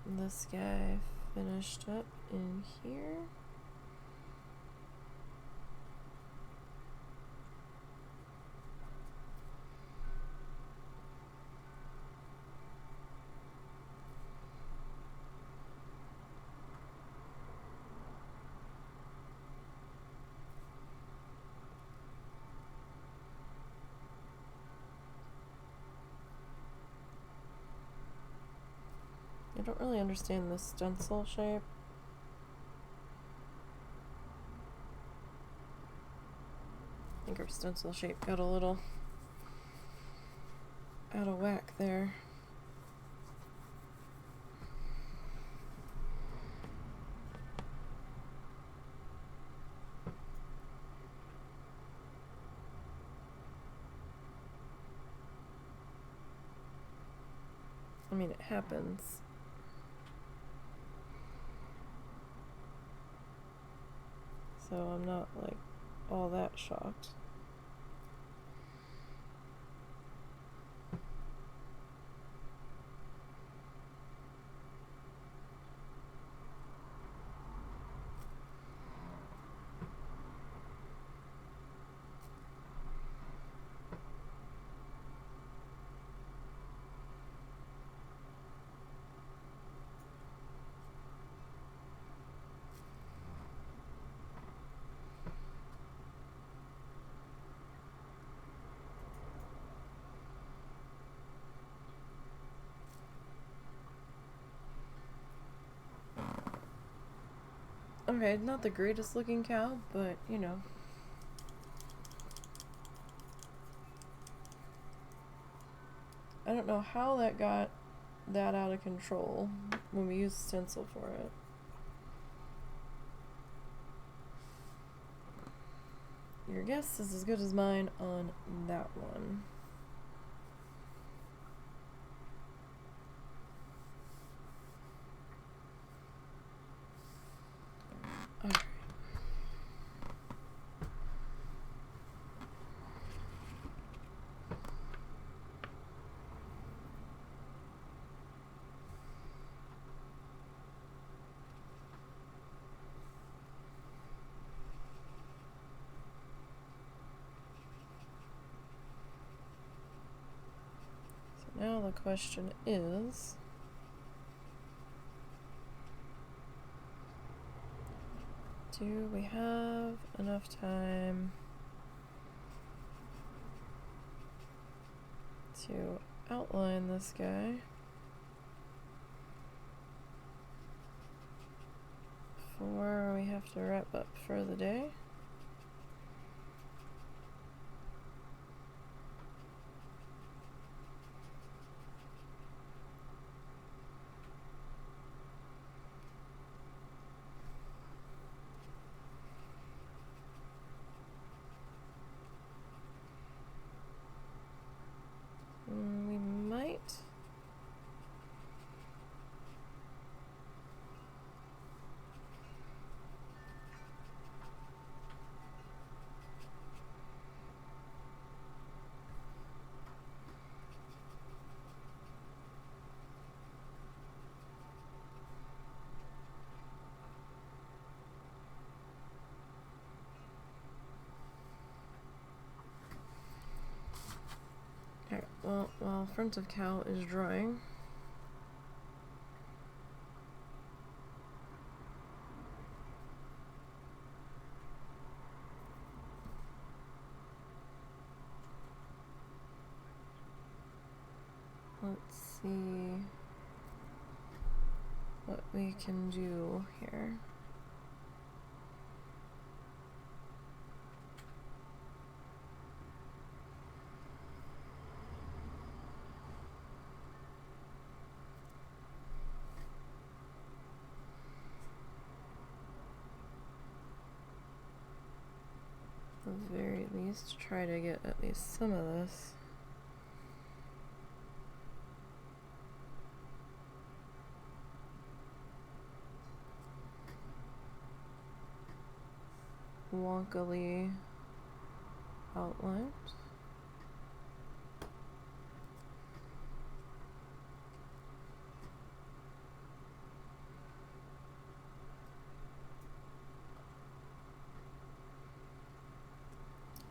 this guy finished up in here. I don't really understand this stencil shape. I think our stencil shape got a little out of whack there. I mean, it happens. So I'm not like all that shocked. Okay, not the greatest looking cow, but you know. I don't know how that got that out of control when we used stencil for it. Your guess is as good as mine on that one. Alright. So now the question is, do we have enough time to outline this guy before we have to wrap up for the day? We might. Alright, well, while front of cow is drying, let's see what we can do here. At the very least, try to get at least some of this. Wonkily outlined.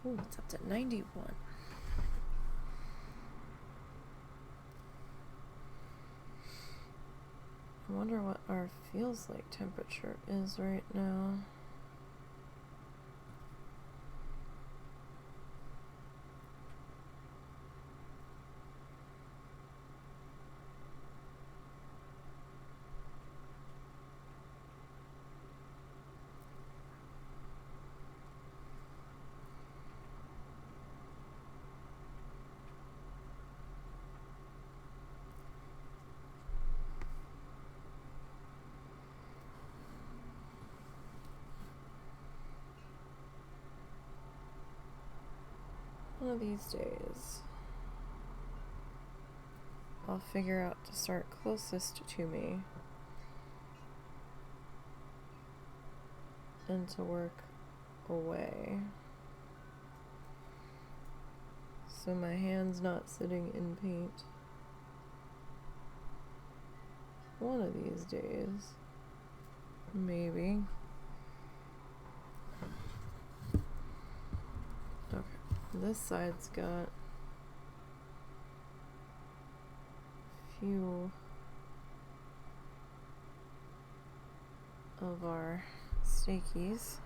Ooh, it's up to 91. I wonder what our feels like temperature is right now. One of these days, I'll figure out to start closest to me and to work away, so my hand's not sitting in paint. One of these days, maybe. Okay, this side's got a few of our steakies.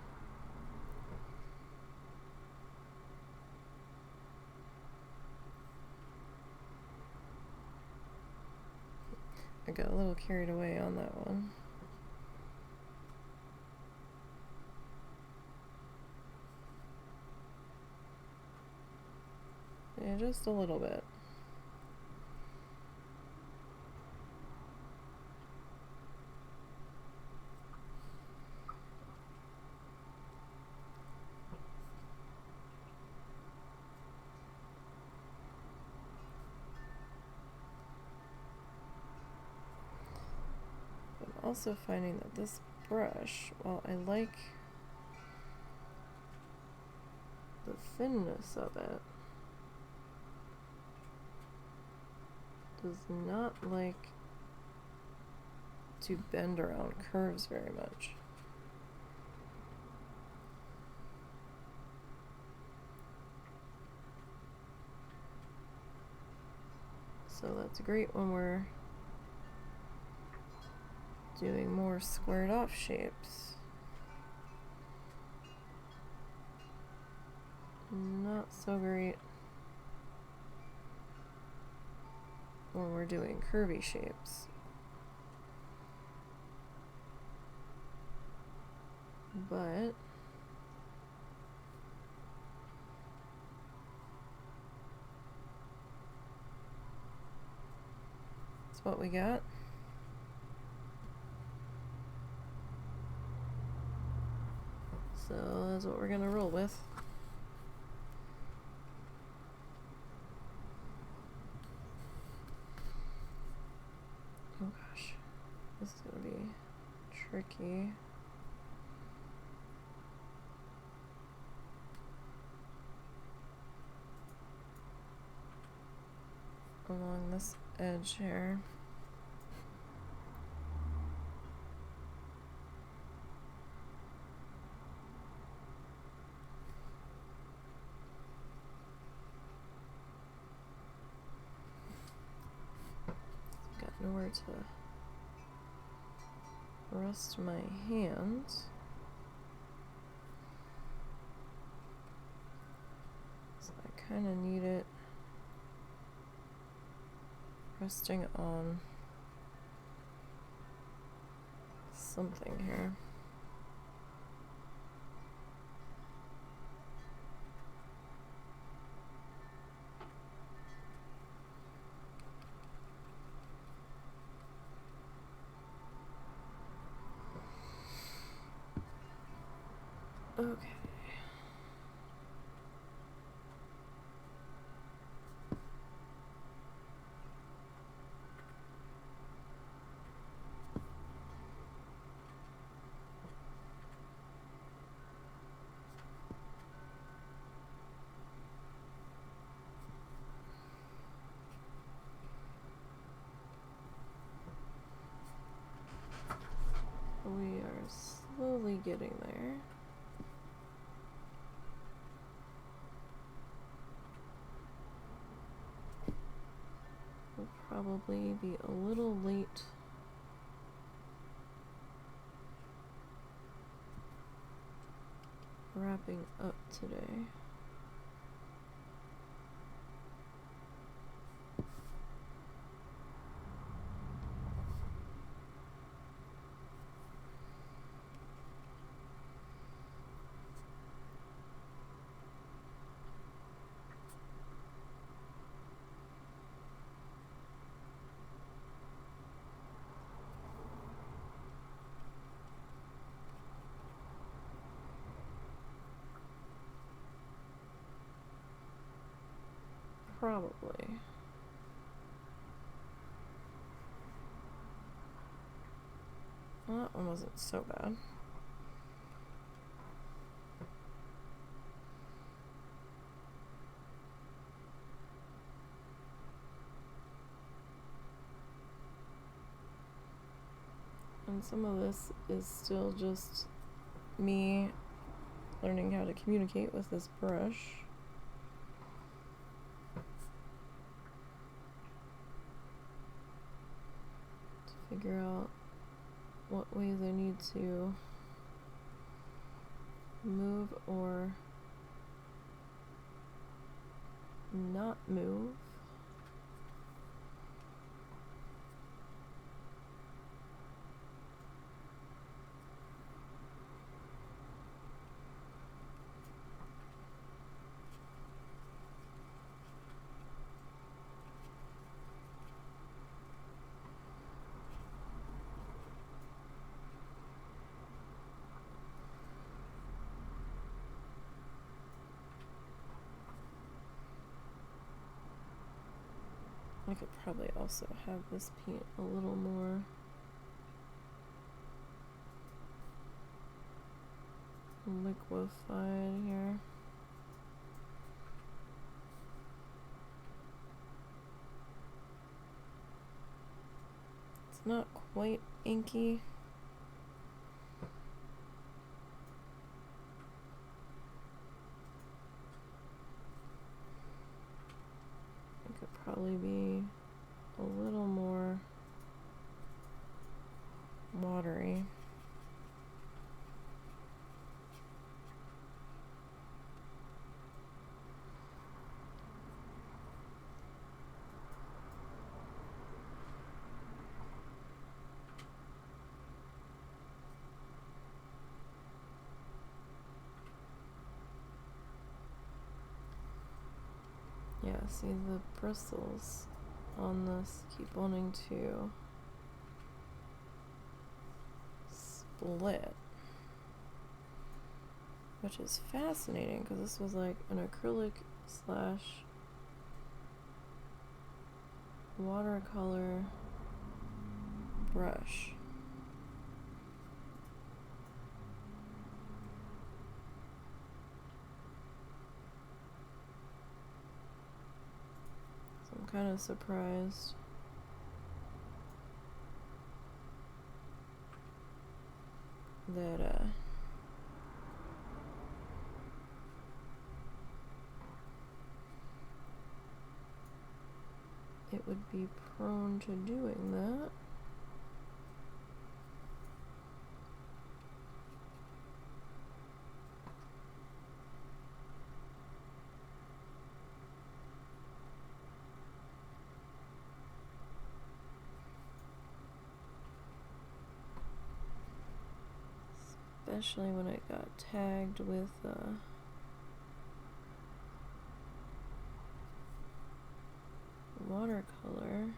I got a little carried away on that one. Yeah, just a little bit. I'm also finding that this brush, while I like the thinness of it, does not like to bend around curves very much. So that's great when we're doing more squared off shapes. Not so great when we're doing curvy shapes. But that's what we got. So that's what we're gonna roll with. Oh gosh, this is gonna be tricky. Along this edge here. Got nowhere to rest my hand. So I kind of need it resting on something here. Okay. We are slowly getting there. probably be a little late wrapping up today. Probably. Well, that one wasn't so bad. And some of this is still just me learning how to communicate with this brush. To figure out what ways I need to move or not move. I could probably also have this paint a little more liquefied here. It's not quite inky. It could probably be a little more watery. Yeah, see the bristles on this keep wanting to split, which is fascinating because this was like an acrylic slash watercolor brush. I'm kind of surprised that it would be prone to doing that. Especially when it got tagged with watercolor.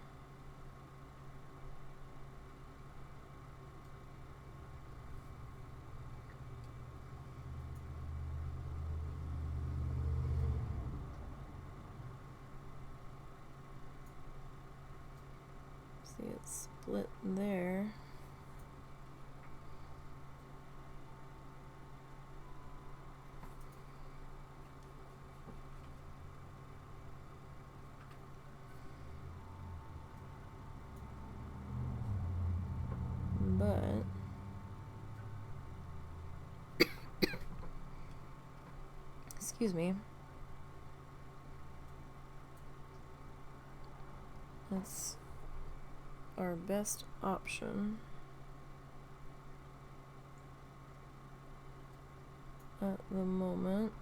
See, it's split there. But excuse me. That's our best option at the moment.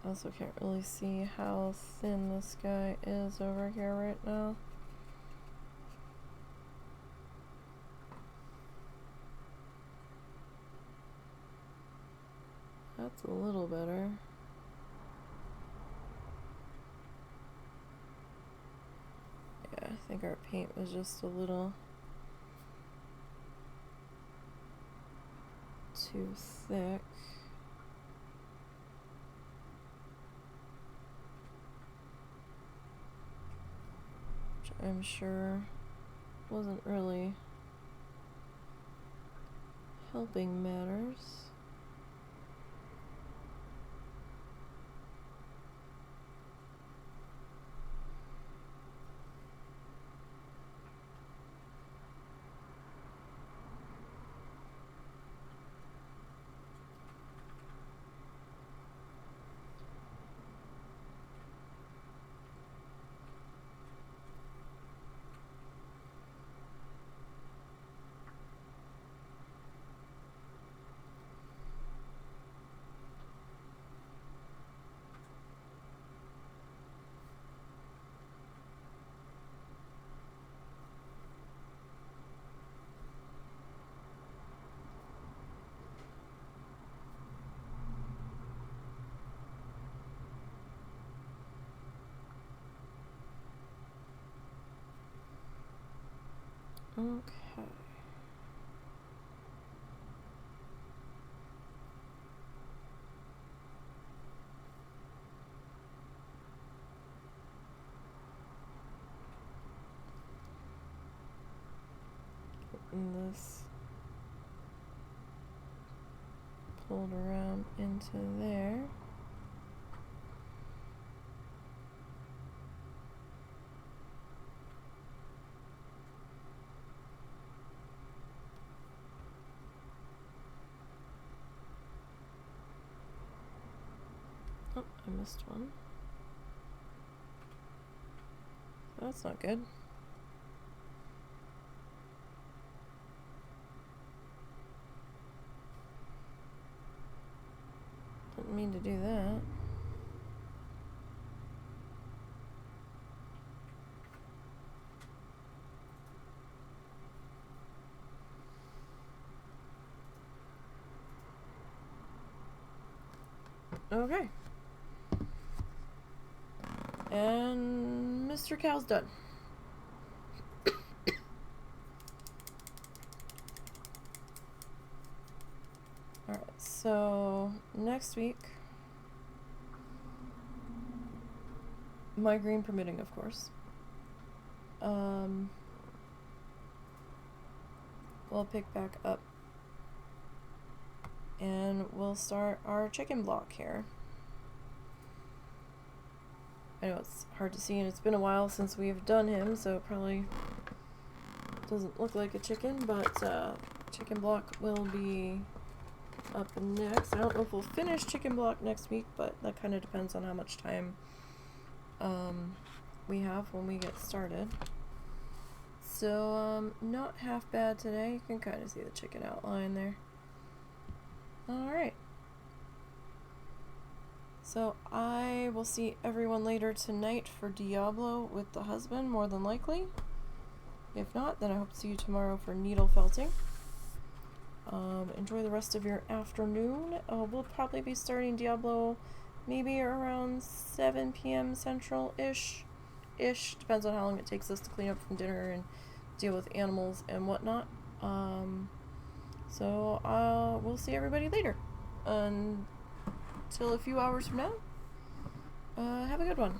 Also can't really see how thin this guy is over here right now. That's a little better. Yeah, I think our paint was just a little too thick. I'm sure wasn't really helping matters. Okay. Getting this pulled around into there. Oh, I missed one. That's not good. Didn't mean to do that. Okay. And Mr. Cow's done. Alright, so next week, migraine permitting, of course, we'll pick back up and we'll start our chicken block here. I know it's hard to see and it's been a while since we've done him, so it probably doesn't look like a chicken, but chicken block will be up next. I don't know if we'll finish chicken block next week, but that kind of depends on how much time we have when we get started. So not half bad today. You can kind of see the chicken outline there. Alright. So I will see everyone later tonight for Diablo with the husband, more than likely. If not, then I hope to see you tomorrow for needle felting. Enjoy the rest of your afternoon. We'll probably be starting Diablo maybe around 7 p.m. Central-ish. Depends on how long it takes us to clean up from dinner and deal with animals and whatnot. So we'll see everybody later. Until a few hours from now, have a good one.